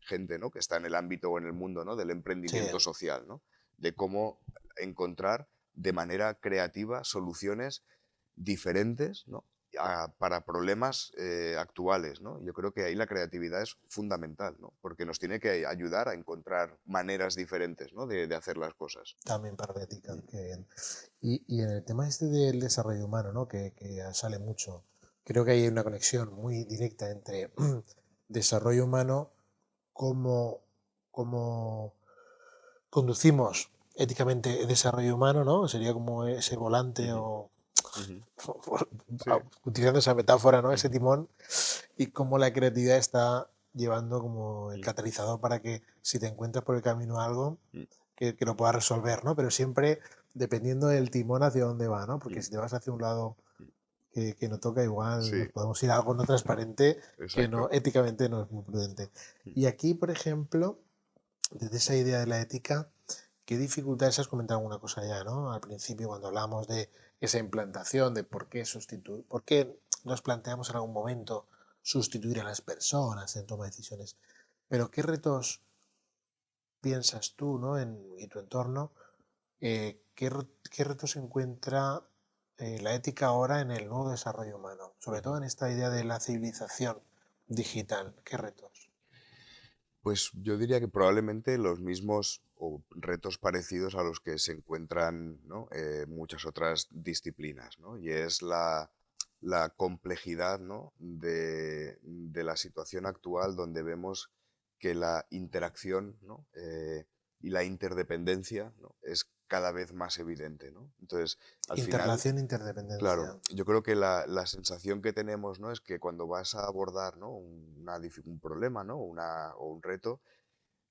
gente, ¿no? Que está en el ámbito o en el mundo, ¿no? Del Sí. emprendimiento social, ¿no? De cómo encontrar de manera creativa soluciones diferentes, ¿no? Para problemas actuales, ¿no? Yo creo que ahí la creatividad es fundamental, ¿no? Porque nos tiene que ayudar a encontrar maneras diferentes, ¿no? De hacer las cosas. También para la ética, Mm, qué bien. Y en el tema este del desarrollo humano, ¿no? Que sale mucho, creo que hay una conexión muy directa entre desarrollo humano, cómo, cómo conducimos éticamente el desarrollo humano, ¿no? Sería como ese volante ujú, o ujú. Sí. utilizando esa metáfora, ¿no? Ese Ujú, timón y cómo la creatividad está llevando como el catalizador para que si te encuentras por el camino algo, Mm, que lo puedas resolver, ¿no? Pero siempre dependiendo del timón hacia dónde va, ¿no? Porque mm, si te vas hacia un lado mm. que no toca, igual nos Sí, podemos ir a algo no transparente que no, exacto. éticamente no es muy prudente. Mm, Y aquí, por ejemplo, desde esa idea de la ética, ¿qué dificultades has comentado alguna cosa ya, ¿no? Al principio, cuando hablamos de esa implantación, de por qué sustituir, por qué nos planteamos en algún momento sustituir a las personas en toma de decisiones. Pero ¿qué retos piensas tú, ¿no? Y tu entorno, ¿qué retos encuentra la ética ahora en el nuevo desarrollo humano? Sobre ujú. todo en esta idea de la civilización digital. ¿Qué retos? Pues yo diría que probablemente los mismos o retos parecidos a los que se encuentran, ¿no? Muchas otras disciplinas, ¿no? Y es la complejidad, ¿no? de la situación actual donde vemos que la interacción, ¿no? Y la interdependencia, ¿no? es cada vez más evidente, ¿no? Entonces, al final, Interrelación, interdependencia. claro, yo creo que la sensación que tenemos, ¿no? es que cuando vas a abordar, ¿no? un problema, ¿no? o un reto,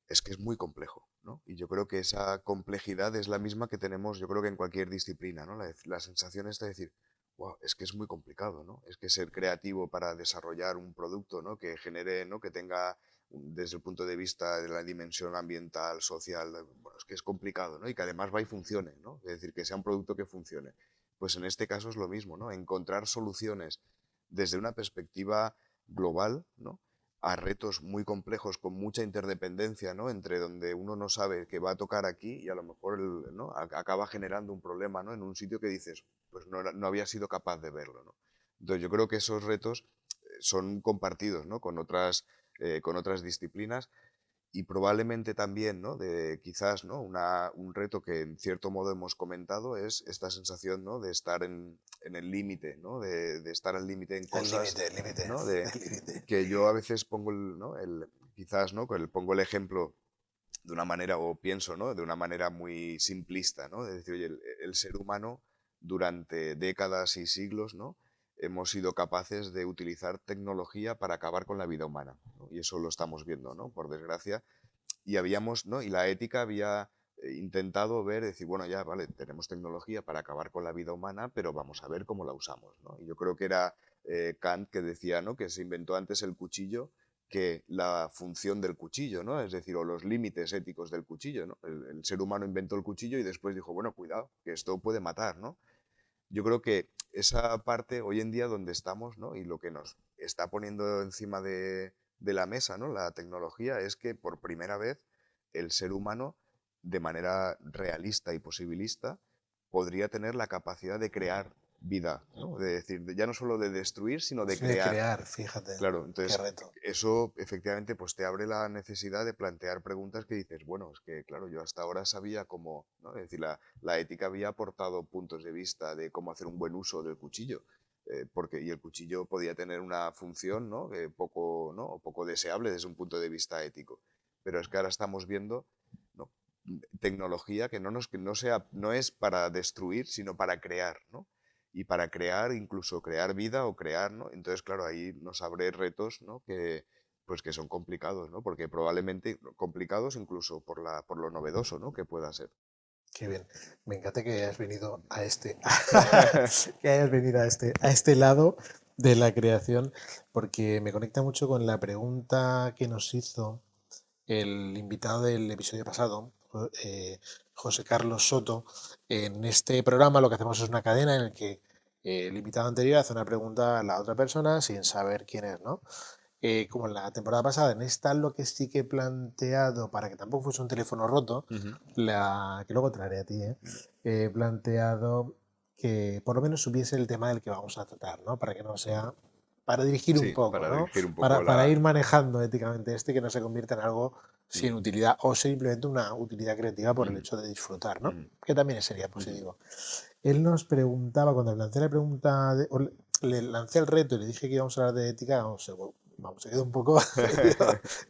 es que es muy complejo, ¿no? Y yo creo que esa complejidad es la misma que tenemos, yo creo que en cualquier disciplina, ¿no? La sensación es de decir, wow, es que es muy complicado, ¿no? Es que ser creativo para desarrollar un producto, ¿no? Que genere, ¿no? Que tenga, desde el punto de vista de la dimensión ambiental, social, bueno, es que es complicado, ¿no? Y que además va y funcione, ¿no? Es decir, que sea un producto que funcione. Pues en este caso es lo mismo, ¿no? Encontrar soluciones desde una perspectiva global, ¿no? A retos muy complejos con mucha interdependencia, ¿no? Entre donde uno no sabe que va a tocar aquí y a lo mejor ¿no? acaba generando un problema, ¿no? En un sitio que dices, pues no había sido capaz de verlo, ¿no? Entonces yo creo que esos retos son compartidos, ¿no? Con otras disciplinas y probablemente también, ¿no? De quizás, ¿no? Un reto que en cierto modo hemos comentado es esta sensación, ¿no? De estar en el límite, ¿no? De estar al límite en cosas, El límite, ¿no? el límite. Que yo a veces pongo quizás, ¿no? Pongo el ejemplo de una manera, o pienso, ¿no? De una manera muy simplista, ¿no? De decir, oye, el ser humano durante décadas y siglos, ¿no? Hemos sido capaces de utilizar tecnología para acabar con la vida humana, ¿no? Y eso lo estamos viendo, ¿no? Por desgracia. Y habíamos, ¿no? Y la ética había intentado ver, decir, bueno, ya, vale, tenemos tecnología para acabar con la vida humana, pero vamos a ver cómo la usamos, ¿no? Y yo creo que era Kant que decía, ¿no? Que se inventó antes el cuchillo que la función del cuchillo, ¿no? Es decir, o los límites éticos del cuchillo, ¿no? El ser humano inventó el cuchillo y después dijo, bueno, cuidado, que esto puede matar, ¿no? Yo creo que esa parte hoy en día donde estamos, ¿no? Y lo que nos está poniendo encima de la mesa, ¿no? La tecnología es que por primera vez el ser humano, de manera realista y posibilista, podría tener la capacidad de crear vida, ¿no? De decir, ya no solo de destruir, sino de Sí, de crear. crear, fíjate, Claro, qué entonces reto. eso efectivamente pues te abre la necesidad de plantear preguntas que dices, bueno, es que claro, yo hasta ahora sabía cómo, ¿no? Es decir, la ética había aportado puntos de vista de cómo hacer un buen uso del cuchillo, y el cuchillo podía tener una función, ¿no? Poco deseable desde un punto de vista ético. Pero es que ahora estamos viendo, ¿no? Tecnología que no es para destruir, sino para crear, ¿no? Y para crear, incluso crear vida o crear, ¿no? Entonces, claro, ahí nos abre retos, ¿no? Pues que son complicados, ¿no? Porque probablemente complicados incluso por lo novedoso, ¿no? Que pueda ser. Qué bien. Me encanta que hayas venido a que hayas venido a este lado de la creación, porque me conecta mucho con la pregunta que nos hizo el invitado del episodio pasado, José Carlos Soto. En este programa lo que hacemos es una cadena en la que el invitado anterior hace una pregunta a la otra persona sin saber quién es, ¿no? Como en la temporada pasada, en esta lo que sí que he planteado, para que tampoco fuese un teléfono roto, Ujú. que luego traeré a ti, he planteado que por lo menos supiese el tema del que vamos a tratar, ¿no? Para que no sea, para dirigir un Sí, poco, para ¿no? dirigir un poco Para ir manejando éticamente y que no se convierta en algo Mm, sin utilidad o simplemente una utilidad creativa por el ujú, hecho de disfrutar, ¿no? ujú, Que también sería ujú, positivo. Él nos preguntaba, cuando le lancé la pregunta, le lancé el reto y le dije que íbamos a hablar de ética, se quedó un poco,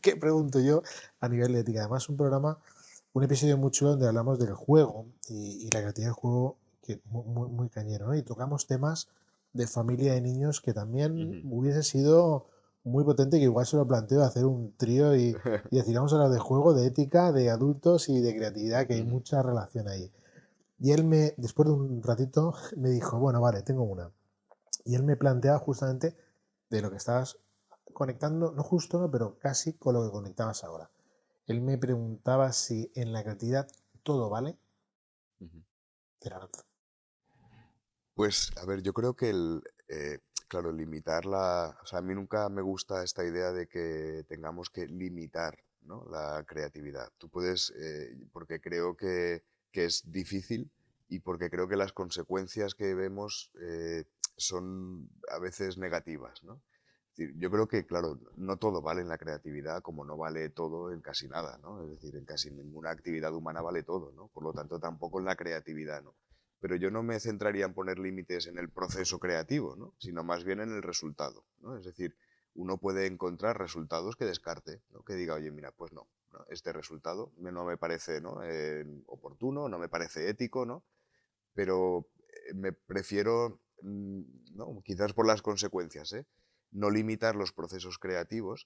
¿qué pregunto yo a nivel de ética? Además, un episodio muy chulo donde hablamos del juego y la creatividad del juego, que muy cañero, ¿no? Y tocamos temas de familia y niños que también ujú, hubiese sido muy potente que igual se lo planteo hacer un trío y decir, vamos a hablar de juego, de ética, de adultos y de creatividad, que hay mucha relación ahí. Y él después de un ratito, me dijo, bueno, vale, tengo una. Y él me planteaba justamente de lo que estabas conectando, no justo, no, pero casi con lo que conectabas ahora. Él me preguntaba si en la creatividad todo vale. Te la lanzo. Pues, a ver, yo creo que claro, limitarla, o sea, a mí nunca me gusta esta idea de que tengamos que limitar, ¿no?, la creatividad. Tú puedes, porque creo que es difícil y porque creo que las consecuencias que vemos son a veces negativas, ¿no? Es decir, yo creo que, claro, no todo vale en la creatividad, como no vale todo en casi nada, ¿no? Es decir, en casi ninguna actividad humana vale todo, ¿no? Por lo tanto, tampoco en la creatividad, ¿no? Pero yo no me centraría en poner límites en el proceso creativo, ¿no?, sino más bien en el resultado, ¿no? Es decir, uno puede encontrar resultados que descarte, ¿no?, que diga, oye, mira, pues no, este resultado no me parece, ¿no?, oportuno, no me parece ético, ¿no? Pero me prefiero, ¿no?, quizás por las consecuencias, no limitar los procesos creativos,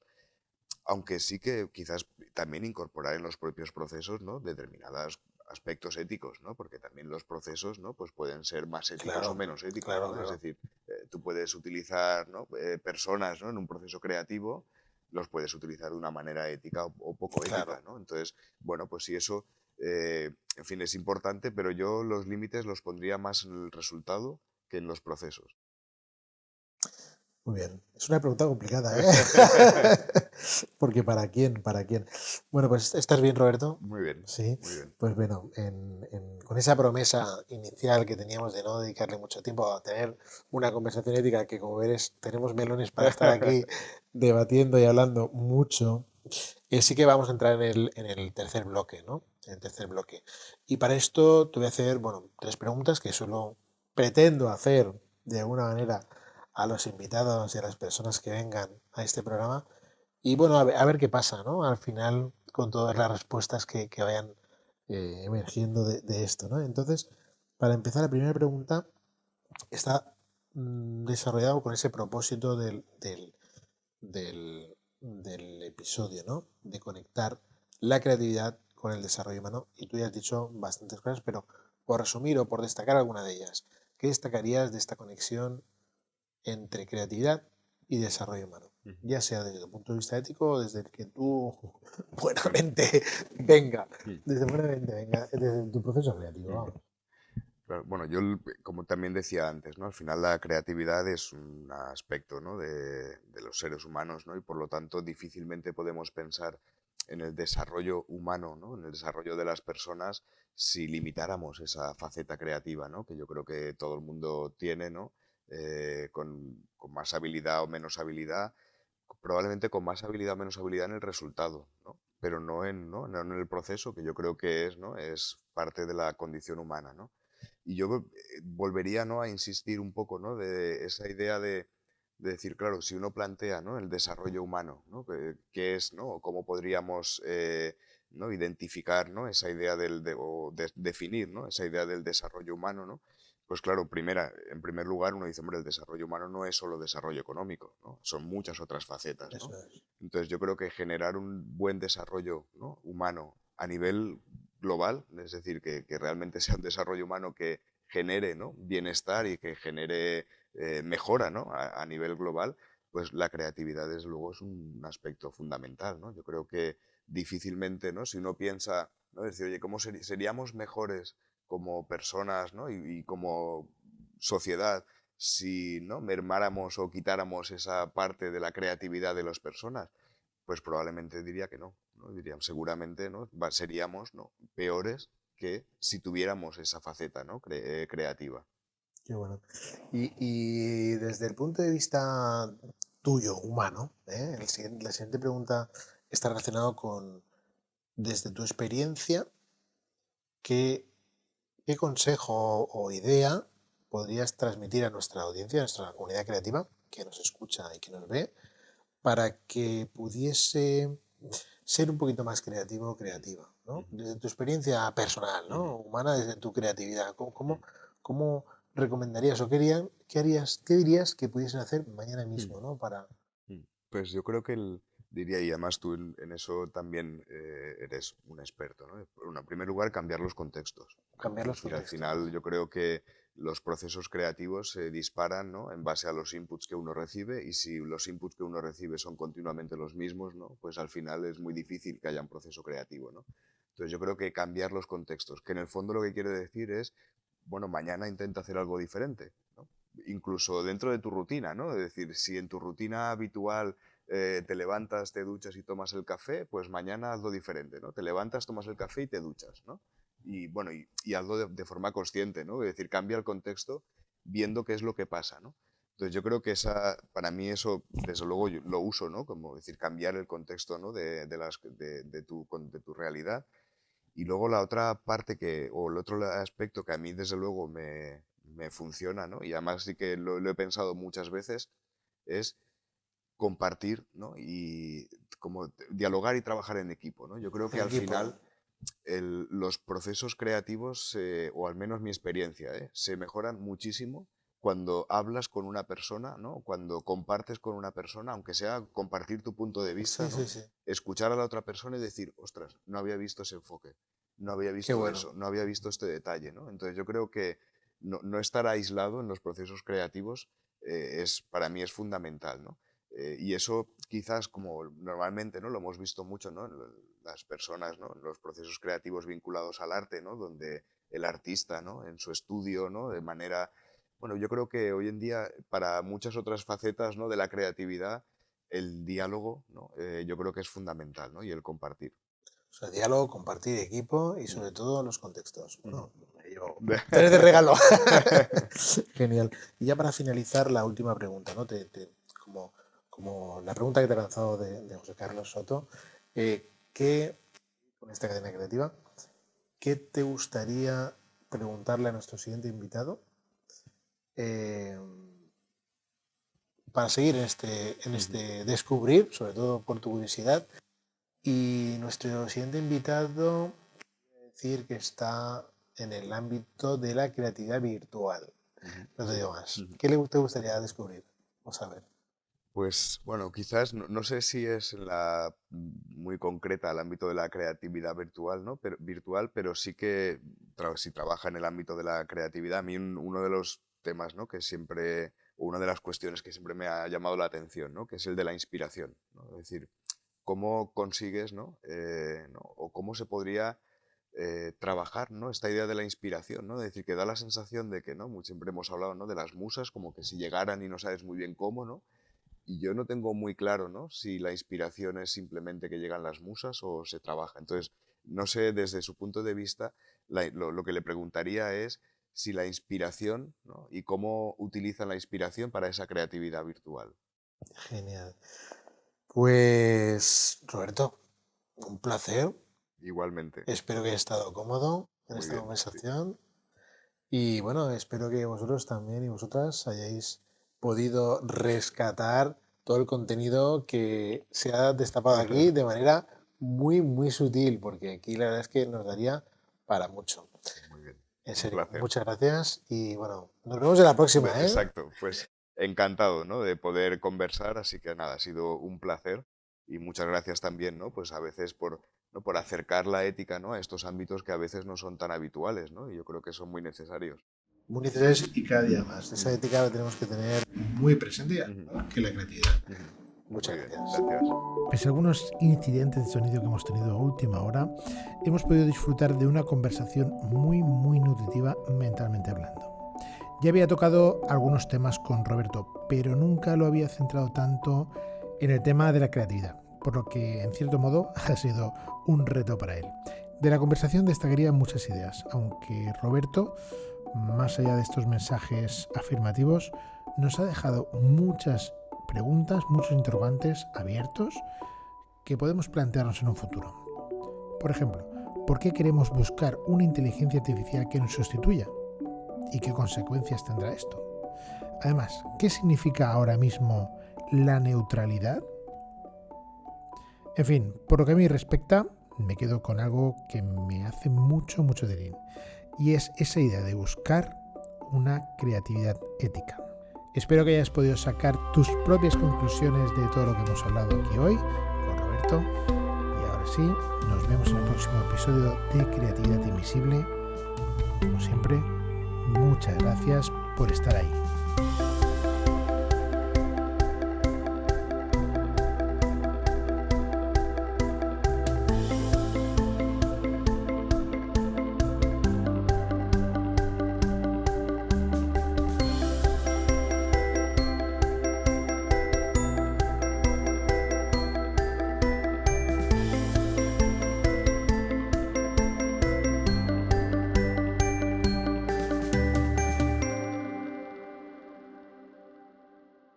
aunque sí que quizás también incorporar en los propios procesos, ¿no?, determinados aspectos éticos, ¿no? Porque también los procesos, ¿no?, pues pueden ser más éticos o Claro, menos éticos, claro, ¿no? Es claro. decir, tú puedes utilizar, ¿no?, personas, ¿no?, en un proceso creativo, los puedes utilizar de una manera ética o poco ética, Claro. ¿no? Entonces, bueno, pues sí, eso, en fin, es importante, pero yo los límites los pondría más en el resultado que en los procesos. Muy bien. Es una pregunta complicada, ¿eh? Porque ¿para quién? ¿Para quién? Bueno, pues ¿estás bien, Roberto? Muy bien, Sí. muy bien. Pues bueno, con esa promesa inicial que teníamos de no dedicarle mucho tiempo a tener una conversación ética, que como veres, tenemos melones para estar aquí debatiendo y hablando mucho, sí que vamos a entrar en el tercer bloque, ¿no? En el tercer bloque. Y para esto te voy a hacer, bueno, 3 preguntas que solo pretendo hacer de alguna manera a los invitados y a las personas que vengan a este programa. Y bueno, a ver qué pasa, ¿no? Al final, con todas las respuestas que vayan emergiendo de esto, ¿no? Entonces, para empezar, la primera pregunta está desarrollado con ese propósito del episodio, ¿no? De conectar la creatividad con el desarrollo humano. Y tú ya has dicho bastantes cosas, pero por resumir o por destacar alguna de ellas, ¿qué destacarías de esta conexión entre creatividad y desarrollo humano? Ya sea desde tu punto de vista ético o desde el que tú buenamente venga, desde tu proceso creativo, vamos. Claro, bueno, yo, como también decía antes, ¿no?, al final la creatividad es un aspecto, ¿no?, de los seres humanos, ¿no?, y por lo tanto difícilmente podemos pensar en el desarrollo humano, ¿no?, en el desarrollo de las personas, si limitáramos esa faceta creativa, ¿no?, que yo creo que todo el mundo tiene, ¿no?, con más habilidad o menos habilidad, probablemente con más habilidad o menos habilidad en el resultado, ¿no?, pero no en el proceso, que yo creo que es, ¿no?, es parte de la condición humana, ¿no? Y yo volvería, ¿no?, a insistir un poco, ¿no?, de esa idea de decir, claro, si uno plantea, ¿no?, el desarrollo humano, ¿no?, qué es, ¿no?, o cómo podríamos, ¿no?, identificar, ¿no?, esa idea o definir, ¿no?, esa idea del desarrollo humano, ¿no? Pues claro, en primer lugar uno dice, hombre, el desarrollo humano no es solo desarrollo económico, ¿no?, son muchas otras facetas, Eso ¿no? es. Entonces yo creo que generar un buen desarrollo, ¿no?, humano a nivel global, es decir, que realmente sea un desarrollo humano que genere, ¿no?, bienestar y que genere mejora, ¿no?, a nivel global, pues la creatividad desde luego es un aspecto fundamental, ¿no? Yo creo que difícilmente, ¿no?, si uno piensa, ¿no?, decir, oye, ¿cómo seríamos mejores como personas, ¿no?, y como sociedad si, ¿no?, mermáramos o quitáramos esa parte de la creatividad de las personas? Pues probablemente diría que no, ¿no? Dirían, seguramente, ¿no?, seríamos, ¿no?, peores que si tuviéramos esa faceta, ¿no?, creativa. Qué bueno. Y desde el punto de vista tuyo, humano, la siguiente pregunta está relacionado con, desde tu experiencia, ¿qué, qué consejo o idea podrías transmitir a nuestra audiencia, a nuestra comunidad creativa, que nos escucha y que nos ve, para que pudiese ser un poquito más creativo o creativa, ¿no? Ujú, Desde tu experiencia personal, ujú, ¿no? Humana, desde tu creatividad. ¿Cómo, ujú, cómo, cómo recomendarías o qué dirías que pudiesen hacer mañana ujú, mismo, ¿no? Para... ujú. Pues yo creo que diría, y además tú en eso también eres un experto, ¿no? Bueno, en primer lugar, cambiar los contextos. Cambiar Es los decir, al contextos. final yo creo que los procesos creativos se disparan, ¿no? En base a los inputs que uno recibe, y si los inputs que uno recibe son continuamente los mismos, ¿no? Pues al final es muy difícil que haya un proceso creativo, ¿no? Entonces yo creo que cambiar los contextos, que en el fondo lo que quiere decir es, bueno, mañana intenta hacer algo diferente, ¿no? Incluso dentro de tu rutina, ¿no? Es decir, si en tu rutina habitual te levantas, te duchas y tomas el café, pues mañana hazlo diferente, ¿no? Te levantas, tomas el café y te duchas, ¿no? Y bueno, y hazlo de forma consciente, ¿no? Es decir, cambia el contexto viendo qué es lo que pasa, ¿no? Entonces yo creo que para mí eso, desde luego, yo lo uso, ¿no? Como decir, cambiar el contexto, ¿no? De tu realidad. Y luego la otra parte o el otro aspecto que a mí desde luego me funciona, ¿no? Y además sí que lo he pensado muchas veces, es compartir, ¿no? Y como dialogar y trabajar en equipo, ¿no? Yo creo que En al equipo, ¿no? final los procesos creativos, o al menos mi experiencia, se mejoran muchísimo cuando hablas con una persona, ¿no? Cuando compartes con una persona, aunque sea compartir tu punto de vista, Sí, ¿no? sí, sí. Escuchar a la otra persona y decir, ostras, no había visto ese enfoque, no había Qué visto bueno. eso, no había visto este detalle, ¿no? Entonces yo creo que no estar aislado en los procesos creativos para mí es fundamental, ¿no? Y eso quizás, como normalmente, ¿no? Lo hemos visto mucho, ¿no? Las personas, ¿no? Los procesos creativos vinculados al arte, ¿no? Donde el artista, ¿no? En su estudio, ¿no? De manera... Bueno, yo creo que hoy en día, para muchas otras facetas, ¿no? De la creatividad, el diálogo, ¿no? Yo creo que es fundamental, ¿no? Y el compartir. O sea, diálogo, compartir equipo y Mm. sobre todo los contextos. Bueno, me llevo De- 3 de regalo. Genial. Y ya para finalizar, la última pregunta, ¿no? Como la pregunta que te he lanzado de José Carlos Soto, con esta cadena creativa, ¿qué te gustaría preguntarle a nuestro siguiente invitado eh, para seguir en este descubrir, sobre todo por tu curiosidad? Y nuestro siguiente invitado, decir que está en el ámbito de la creatividad virtual. No te digo más. ¿Qué te gustaría descubrir o saber? Pues bueno, quizás no sé si es muy concreta el ámbito de la creatividad virtual, ¿no? Pero sí que si trabaja en el ámbito de la creatividad, a mí uno de los temas, ¿no? Una de las cuestiones que siempre me ha llamado la atención, ¿no? Que es el de la inspiración, ¿no? Es decir, cómo consigues, ¿no? O cómo se podría trabajar, ¿no? Esta idea de la inspiración, ¿no? Es decir, que da la sensación de que, ¿no? Siempre hemos hablado, ¿no? De las musas, como que si llegaran y no sabes muy bien cómo, ¿no? Y yo no tengo muy claro, ¿no? Si la inspiración es simplemente que llegan las musas o se trabaja. Entonces, no sé, desde su punto de vista, lo que le preguntaría es si la inspiración, ¿no? Y cómo utilizan la inspiración para esa creatividad virtual. Genial. Pues, Roberto, un placer. Igualmente. Espero que hayas estado cómodo en Muy esta bien, sí. conversación. Y bueno, espero que vosotros también y vosotras hayáis podido rescatar todo el contenido que se ha destapado aquí de manera muy, muy sutil, porque aquí la verdad es que nos daría para mucho. Muy bien. En Un serio, placer. muchas gracias y bueno, nos vemos en la próxima, ¿eh? Exacto, pues encantado, ¿no? De poder conversar, así que nada, ha sido un placer y muchas gracias también, ¿no? Pues a veces ¿no? Por acercar la ética, ¿no? A estos ámbitos que a veces no son tan habituales, ¿no? Y yo creo que son muy necesarios. Muy necesarios y cada día más. Esa ética la tenemos que tener muy presente ya, ¿no? Que la creatividad. Muchas Muy bien, gracias. gracias. Pese a algunos incidentes de sonido que hemos tenido a última hora, hemos podido disfrutar de una conversación muy, muy nutritiva mentalmente hablando. Ya había tocado algunos temas con Roberto, pero nunca lo había centrado tanto en el tema de la creatividad, por lo que en cierto modo ha sido un reto para él. De la conversación destacaría muchas ideas, aunque Roberto, más allá de estos mensajes afirmativos, nos ha dejado muchas preguntas, muchos interrogantes abiertos que podemos plantearnos en un futuro. Por ejemplo, ¿por qué queremos buscar una inteligencia artificial que nos sustituya? ¿Y qué consecuencias tendrá esto? Además, ¿qué significa ahora mismo la neutralidad? En fin, por lo que a mí respecta, me quedo con algo que me hace mucho, mucho delín, y es esa idea de buscar una creatividad ética. Espero que hayas podido sacar tus propias conclusiones de todo lo que hemos hablado aquí hoy con Roberto. Y ahora sí, nos vemos en el próximo episodio de Creatividad Invisible. Como siempre, muchas gracias por estar ahí.